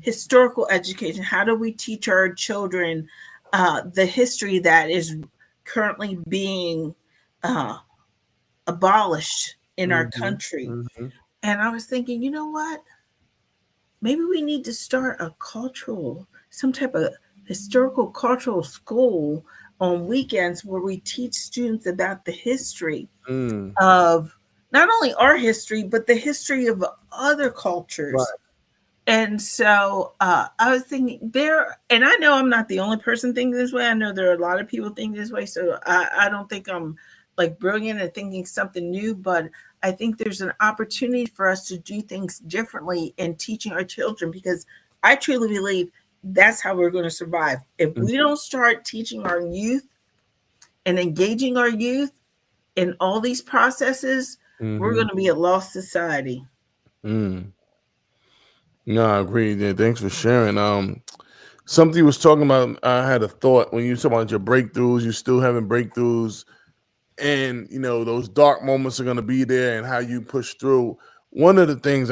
historical education. How do we teach our children the history that is currently being abolished in our country? And I was thinking, you know what? Maybe we need to start some type of historical cultural school on weekends where we teach students about the history of not only our history, but the history of other cultures. Right. And so I was thinking and I know I'm not the only person thinking this way. I know there are a lot of people thinking this way. So I don't think I'm like brilliant at thinking something new, but I think there's an opportunity for us to do things differently in teaching our children, because I truly believe that's how we're going to survive. If we don't start teaching our youth and engaging our youth in all these processes, we're going to be a lost society. No, I agree. Yeah, thanks for sharing. Something you was talking about, I had a thought when you were talking about your breakthroughs, you still having breakthroughs, and those dark moments are going to be there, and how you push through. One of the things,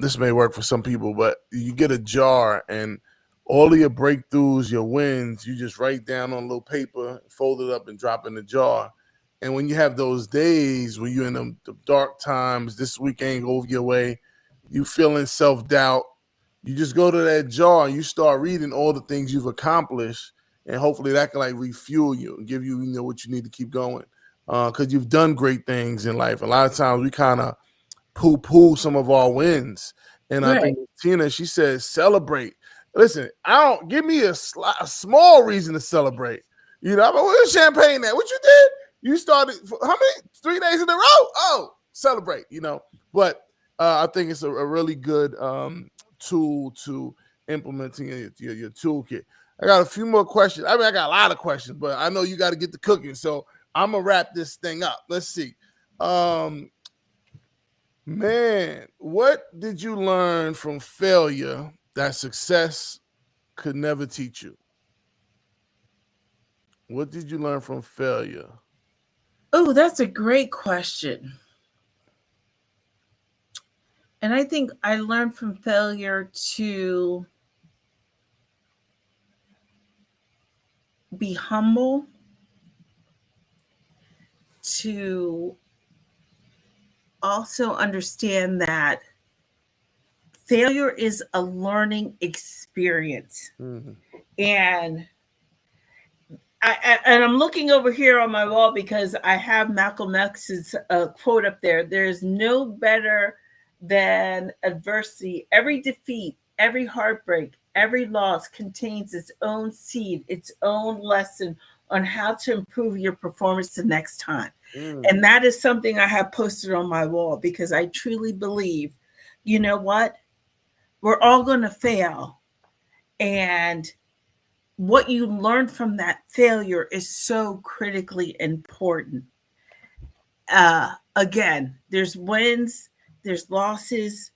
this may work for some people, but you get a jar, and all of your breakthroughs, your wins, you just write down on a little paper, fold it up, and drop in the jar. And when you have those days when you're in the dark times, this week ain't go your way, you feeling self-doubt, you just go to that jar and you start reading all the things you've accomplished, and hopefully that can like refuel you and give you what you need to keep going, because you've done great things in life. A lot of times we kind of poo-poo some of our wins, and I think Tina, she says celebrate. Listen, I don't give me a small reason to celebrate. I'm like, where's champagne at? What you did? You started how many? 3 days in a row? Oh, celebrate. But I think it's a really good tool to implementing your toolkit. I got a few more questions. I mean, I got a lot of questions, but I know you got to get to cooking, so I'm gonna wrap this thing up. Let's see. Man, what did you learn from failure that success could never teach you? What did you learn from failure? Oh, that's a great question. And I think I learned from failure to be humble, to also understand that failure is a learning experience. And I'm looking over here on my wall because I have Malcolm X's quote up there. There's no better than adversity. Every defeat, every heartbreak, every loss contains its own seed, its own lesson on how to improve your performance the next time. And that is something I have posted on my wall, because I truly believe, you know what? We're all going to fail. And what you learn from that failure is so critically important. Again, there's wins, there's losses,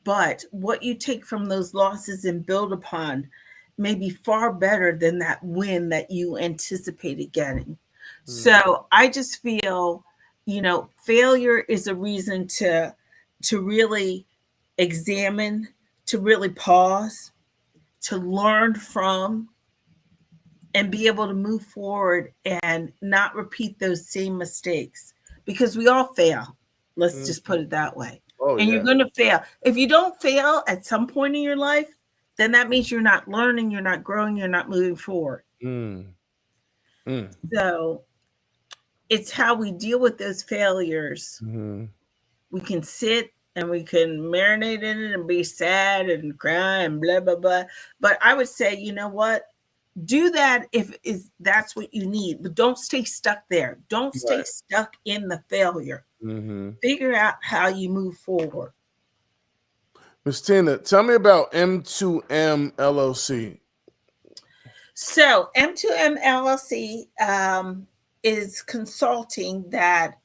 but what you take from those losses and build upon may be far better than that win that you anticipated getting. So I just feel, failure is a reason to really examine, to really pause, to learn from, and be able to move forward and not repeat those same mistakes, because we all fail. Let's just put it that way. Oh, And yeah. you're going to fail. If you don't fail at some point in your life, then that means you're not learning, you're not growing, you're not moving forward. So it's how we deal with those failures. We can sit and we can marinate in it and be sad and cry and blah blah blah. But I would say, you know what? Do that if that's what you need, but don't stay stuck there. Don't stay stuck in the failure. Figure out how you move forward. Ms. Tina, tell me about M2M LLC. So M2M LLC is consulting that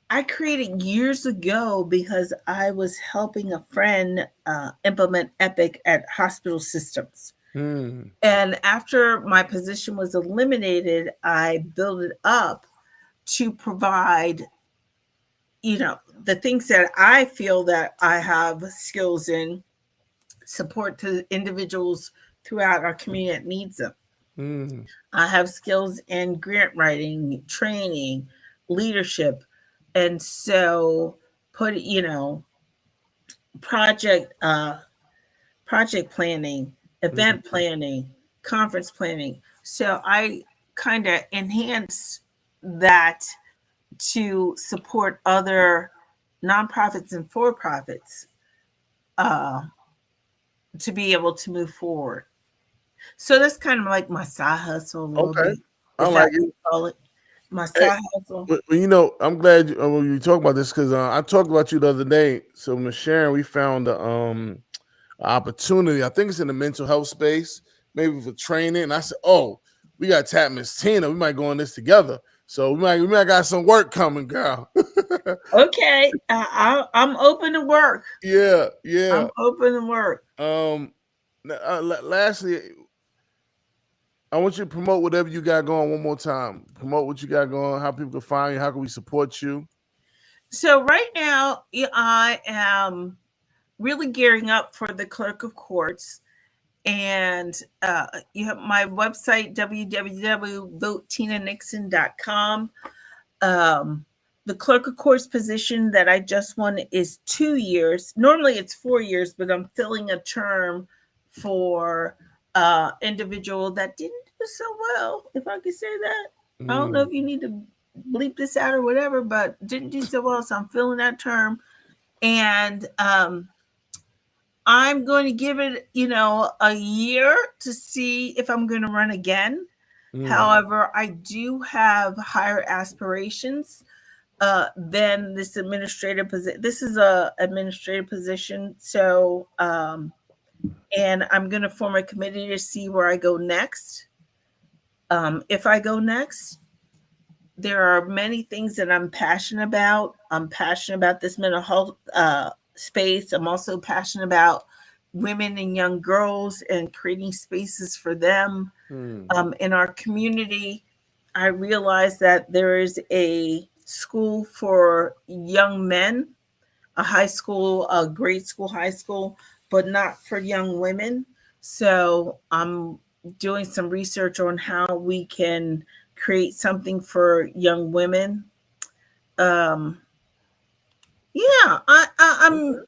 I created years ago because I was helping a friend implement Epic at hospital systems. And after my position was eliminated, I built it up to provide, the things that I feel that I have skills in, support to individuals throughout our community that needs them. I have skills in grant writing, training, leadership, and so project project planning, event planning, conference planning. So I kind of enhance that to support other nonprofits and for-profits to be able to move forward. So that's kind of like my side hustle a little bit. I Is like that what it. you call it? My side hustle. Well, I'm glad you talk about this because I talked about you the other day. So, Ms. Sharon, we found an opportunity. I think it's in the mental health space, maybe for training. And I said, "Oh, we got to tap Miss Tina. We might go on this together. So we might got some work coming, girl." Okay, I'm open to work. Yeah. I'm open to work. Lastly, I want you to promote whatever you got going one more time. Promote what you got going, how people can find you, how can we support you? So right now, I am really gearing up for the clerk of courts, and you have my website www.votetinanixon.com. The clerk of courts position that I just won is 2 years. Normally it's 4 years, but I'm filling a term for individual that didn't do so well, if I could say that. I don't know if you need to bleep this out or whatever, but didn't do so well, so I'm filling that term. And I'm going to give it, a year to see if I'm going to run again. However, I do have higher aspirations than this administrative position. This is a administrative position, so and I'm going to form a committee to see where I go next. If I go next, there are many things that I'm passionate about. I'm passionate about this mental health space. I'm also passionate about women and young girls and creating spaces for them in our community. I realize that there is a school for young men, a high school, a grade school, high school, but not for young women. So I'm doing some research on how we can create something for young women. Um, yeah, I'm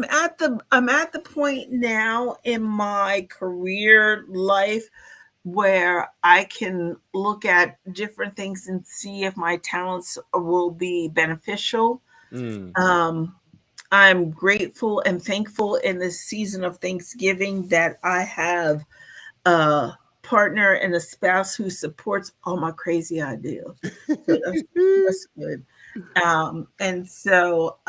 at the point now in my career life where I can look at different things and see if my talents will be beneficial. I'm grateful and thankful in this season of Thanksgiving that I have a partner and a spouse who supports all my crazy ideas. So that's good. And so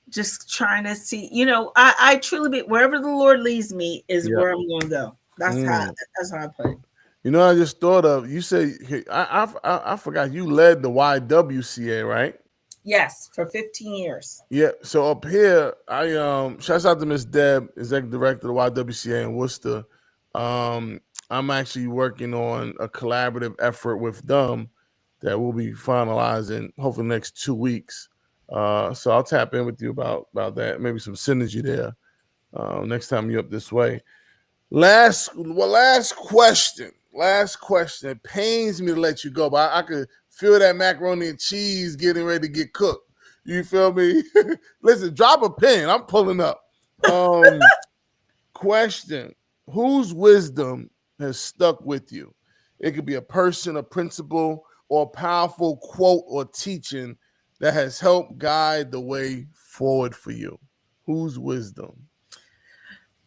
just trying to see, I truly be wherever the Lord leads me is where I'm going to go. That's how I put it. I just thought of you said I forgot you led the YWCA, right? Yes, for 15 years. Yeah. So up here, I shouts out to Miss Deb, executive director of the YWCA in Worcester. I'm actually working on a collaborative effort with them that we'll be finalizing hopefully the next 2 weeks. So I'll tap in with you about that. Maybe some synergy there next time you're up this way. Last question. Last question. It pains me to let you go, but I could feel that macaroni and cheese getting ready to get cooked. You feel me? Listen, drop a pin. I'm pulling up. Question. Whose wisdom has stuck with you? It could be a person, a principle, or a powerful quote or teaching that has helped guide the way forward for you. Whose wisdom?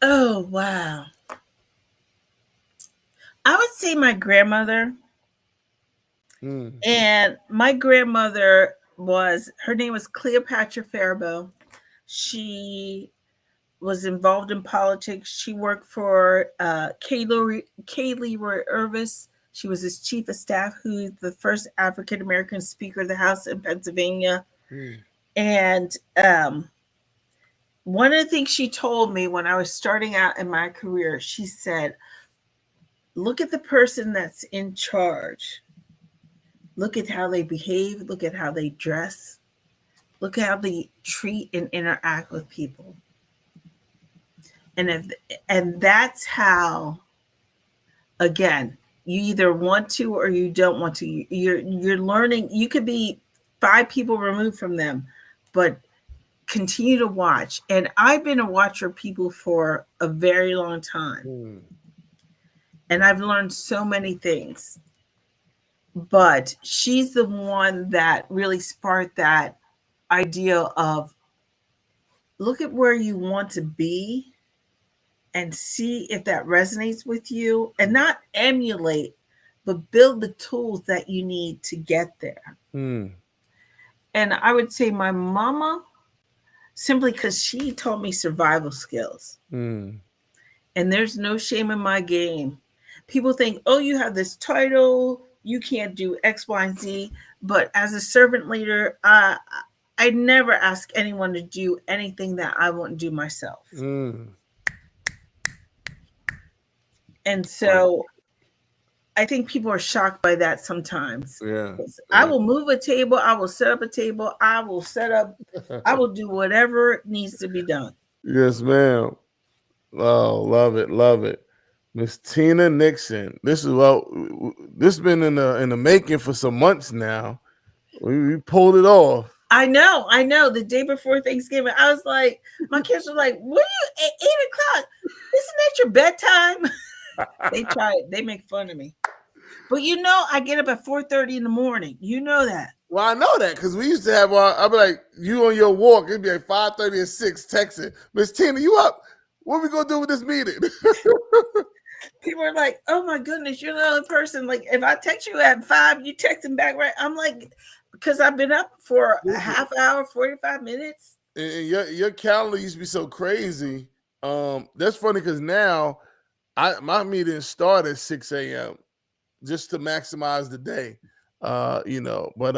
Oh, wow. I would say my grandmother. And my grandmother her name was Cleopatra Faribault. She was involved in politics. She worked for K. Leroy Irvis. She was his chief of staff, who's the first African American Speaker of the House in Pennsylvania. And one of the things she told me when I was starting out in my career, she said, look at the person that's in charge. Look at how they behave. Look at how they dress. Look at how they treat and interact with people. And that's how, again, you either want to or you don't want to. You're learning. You could be 5 people removed from them, but continue to watch. And I've been a watcher of people for a very long time. And I've learned so many things. But she's the one that really sparked that idea of look at where you want to be and see if that resonates with you, and not emulate, but build the tools that you need to get there. And I would say my mama, simply because she taught me survival skills. And there's no shame in my game. People think, oh, you have this title, you can't do X, Y, and Z. But as a servant leader, I never ask anyone to do anything that I won't do myself. And so I think people are shocked by that sometimes. I will move a table. I will set up a table. I will do whatever needs to be done. Yes, ma'am. Oh, love it. Love it. Miss Tina Nixon. This has been in the making for some months now. We pulled it off. I know. The day before Thanksgiving, I was like, my kids were like, what are you, 8 o'clock? Isn't that your bedtime? They make fun of me. But I get up at 4:30 in the morning. You know that. Well, I know that because we used to have I'd be like, you on your walk, it'd be like 5:30 or 6 texting. Miss Tina, you up? What we gonna do with this meeting? People are like, oh my goodness, you're the only person. Like, if I text you at 5, you texting back right. I'm like, because I've been up for a half hour, 45 minutes. And your calendar used to be so crazy. That's funny because now my meetings start at 6 a.m. just to maximize the day. But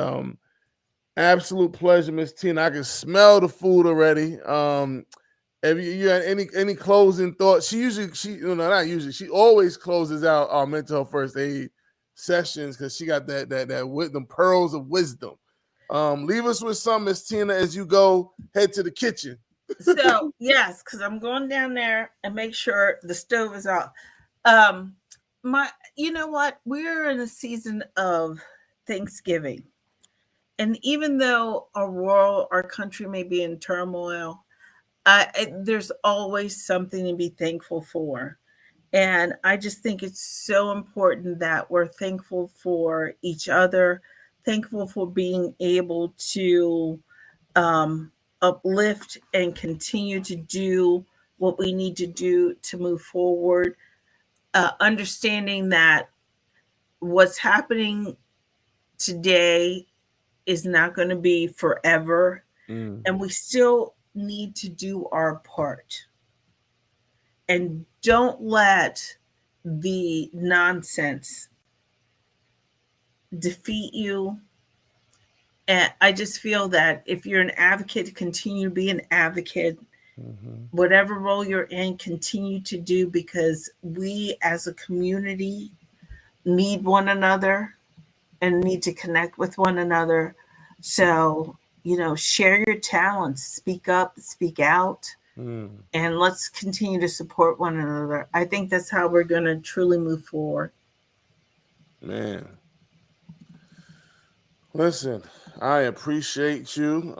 absolute pleasure, Miss Tina. I can smell the food already. Have you had any closing thoughts? She always closes out our mental health first aid sessions because she got them pearls of wisdom. Leave us with some, Miss Tina, as you head to the kitchen. So yes, because I'm going down there and make sure the stove is off. You know what? We're in a season of Thanksgiving, and even though our country may be in turmoil, there's always something to be thankful for. And I just think it's so important that we're thankful for each other, thankful for being able to uplift and continue to do what we need to do to move forward, understanding that what's happening today is not going to be forever. And we still need to do our part, and don't let the nonsense defeat you. And I just feel that if you're an advocate, continue to be an advocate. Whatever role you're in, continue to do, because we as a community need one another and need to connect with one another. So share your talents, speak up, speak out, and let's continue to support one another. I think that's how we're going to truly move forward. Man. Listen, I appreciate you.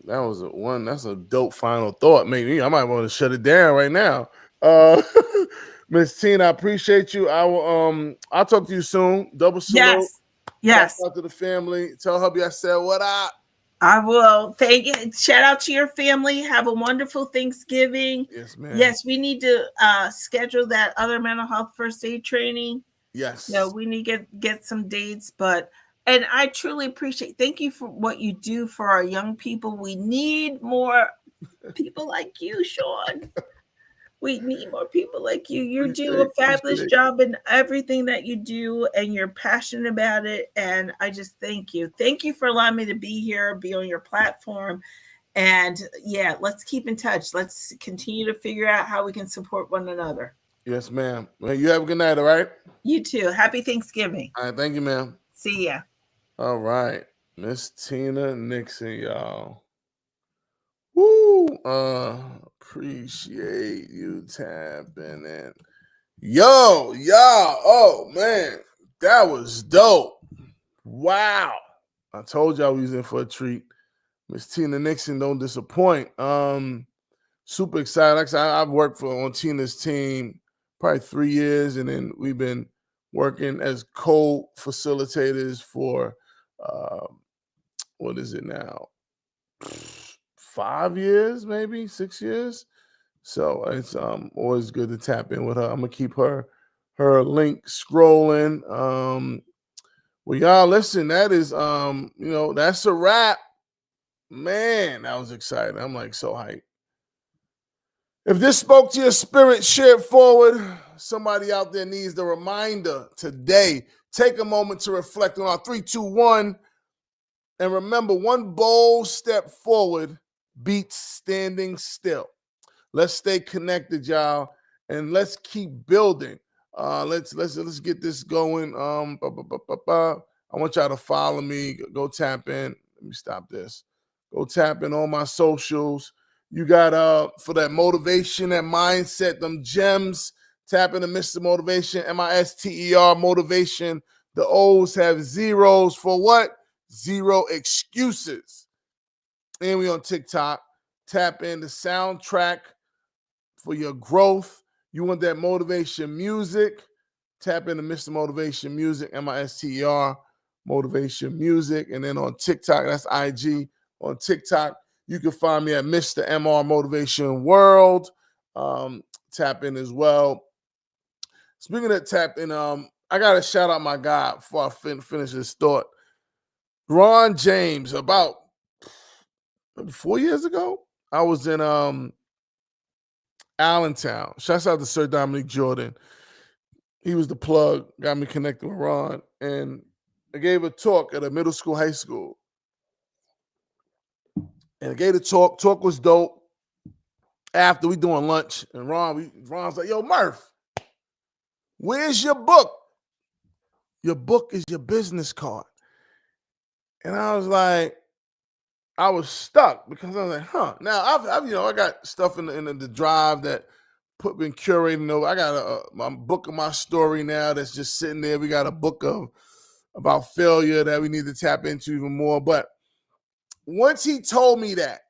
That's a dope final thought. Maybe I might want to shut it down right now. Miss Tina, I appreciate you. I'll talk to you soon. Double salute. Shout Yes. out to the family. Tell hubby I said what up. I will. Thank you. Shout out to your family. Have a wonderful Thanksgiving. Yes, man. Yes, we need to schedule that other mental health first aid training. Yes. So we need to get some dates, and I truly appreciate. Thank you for what you do for our young people. We need more people like you, Sean. We need more people like you. You do a fabulous job in everything that you do, and you're passionate about it. And I just thank you. Thank you for allowing me to be here, be on your platform. And yeah, let's keep in touch. Let's continue to figure out how we can support one another. Yes, ma'am. Well, you have a good night, all right? You too. Happy Thanksgiving. All right, thank you, ma'am. See ya. All right. Miss Tina Nixon, y'all. Woo! Appreciate you tapping in. Yo, y'all. Oh, man. That was dope. Wow. I told y'all we was in for a treat. Miss Tina Nixon don't disappoint. Super excited. Like I said, I've worked on Tina's team probably 3 years, and then we've been working as co-facilitators for what is it now? 5 years, maybe 6 years. So it's always good to tap in with her. I'm gonna keep her link scrolling. Well, y'all listen, that is that's a wrap. Man, that was exciting. I'm like so hyped. If this spoke to your spirit, share it forward. Somebody out there needs the reminder today. Take a moment to reflect on our 3, 2, 1. And remember, one bold step forward beats standing still. Let's stay connected, y'all, and let's keep building. Let's get this going. I want y'all to follow me. Go tap in. Let me stop this. Go tap in on my socials. You got for that motivation, that mindset, them gems. Tap into Mr. Motivation, MISTER motivation. The O's have zeros for what? 0 excuses. And we on TikTok. Tap in the soundtrack for your growth. You want that motivation music? Tap into Mr. Motivation Music, MISTER motivation music. And then on TikTok, that's IG. On TikTok, you can find me at Mr. MR Motivation World. Tap in as well. Speaking of tap in, I got to shout out my guy before I finish this thought. Ron James, about 4 years ago, I was in Allentown. Shouts out to Sir Dominic Jordan. He was the plug, got me connected with Ron. And I gave a talk at a middle school, high school. And I gave the talk. Talk was dope. After we doing lunch, and Ron's like, yo, Murph, where's your book? Your book is your business card. And I was like, I was stuck because I was like, huh. Now I got stuff in the drive that been curating over. I got my book of my story now that's just sitting there. We got a book about failure that we need to tap into even more. But once he told me that,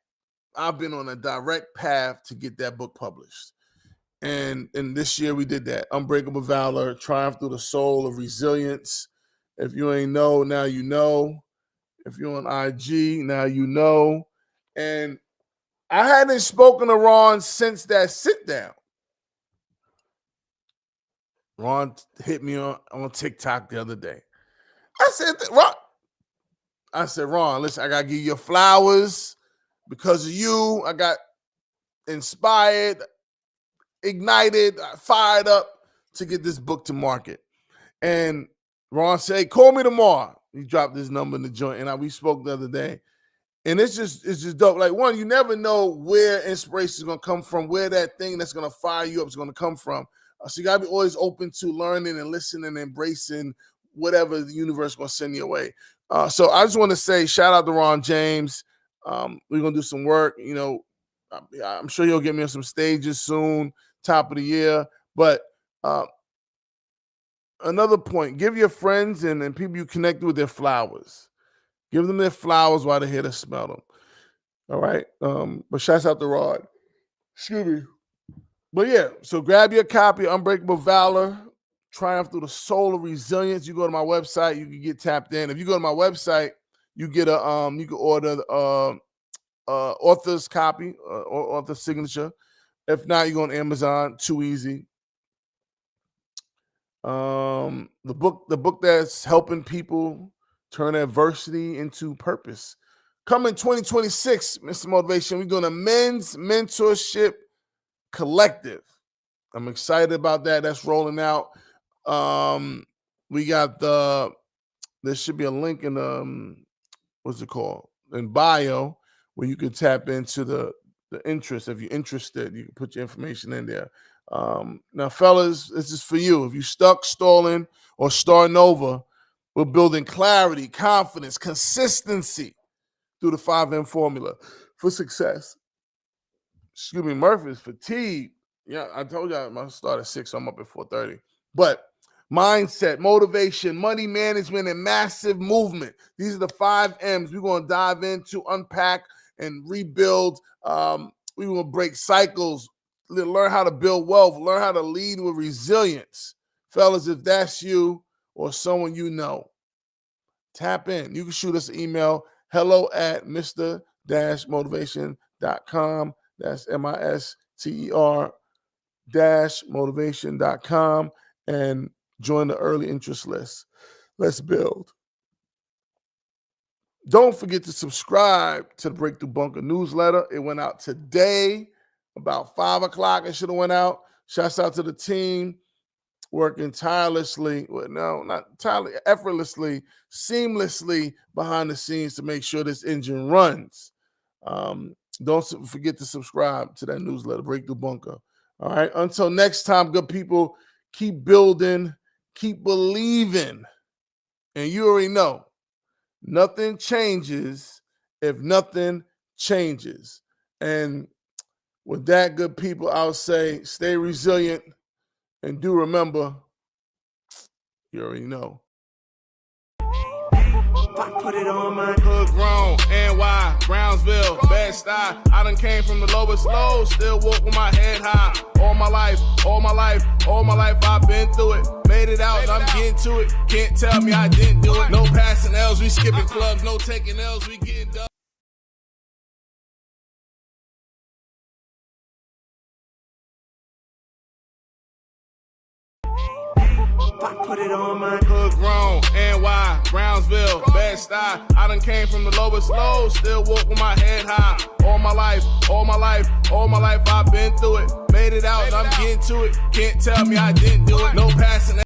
I've been on a direct path to get that book published. And this year we did that. Unbreakable Valor, Triumph Through the Soul of Resilience. If you ain't know, now you know. If you're on IG, now you know. And I hadn't spoken to Ron since that sit down. Ron hit me on TikTok the other day. I said, Ron, listen, I got to give you your flowers. Because of you, I got inspired, ignited, fired up to get this book to market. And Ron said, hey, call me tomorrow. He dropped his number in the joint, and we spoke the other day. And it's just dope. Like, one, you never know where inspiration is going to come from, where that thing that's going to fire you up is going to come from. So you got to be always open to learning and listening and embracing whatever the universe is going to send your way. So I just want to say shout out to Ron James. We're going to do some work. You know, I'm sure he'll get me on some stages soon, top of the year. But another point, give your friends and people you connect with their flowers. Give them their flowers while they're here to smell them. All right? But shouts out to Rod. Excuse me. But yeah, so grab your copy, Unbreakable Valor, Triumph Through the Soul of Resilience. You go to my website, you can get tapped in. If you go to my website, you get you can order author's copy or author signature. If not, you go on Amazon. Too easy. The book that's helping people turn adversity into purpose. Coming 2026, Mr. Motivation, we're doing a men's mentorship collective. I'm excited about that. That's rolling out. We got there should be a link in what's it called? In bio, where you can tap into the interest. If you're interested, you can put your information in there. Now, fellas, this is for you. If you're stuck, stalling, or starting over, we're building clarity, confidence, consistency through the 5M formula for success. Excuse me, Murphy's fatigue. Yeah, I told you I'm gonna start at 6, so I'm up at 4:30. But mindset, motivation, money management, and massive movement. These are the 5 M's we're gonna dive into, unpack, and rebuild. We will break cycles, learn how to build wealth, learn how to lead with resilience. Fellas, if that's you or someone you know, tap in. You can shoot us an email, hello@mr-motivation.com. That's MISTER-motivation.com, and join the early interest list. Let's build. Don't forget to subscribe to the Breakthrough Bunker newsletter. It went out today, about 5 o'clock. It should have went out. Shouts out to the team working tirelessly. Well, no, not tirelessly, effortlessly, seamlessly behind the scenes to make sure this engine runs. Don't forget to subscribe to that newsletter, Breakthrough Bunker. All right. Until next time, good people, keep building, keep believing. And you already know, nothing changes if nothing changes. And with that, good people, I'll say stay resilient and do remember, you already know. I put it on my hood grown, NY, Brownsville, Bed-Stuy. I done came from the lowest low, still walk with my head high. All my life, I've been through it. Made it out, and I'm getting to it. Can't tell me I didn't do it. No passing L's, we skipping clubs. No taking L's, we getting done. I put it on my hood grown, NY, Brownsville, Bed-Stuy. I done came from the lowest low, still walk with my head high. All my life, I've been through it. Made it out, and I'm getting to it. Can't tell me I didn't do it. No passing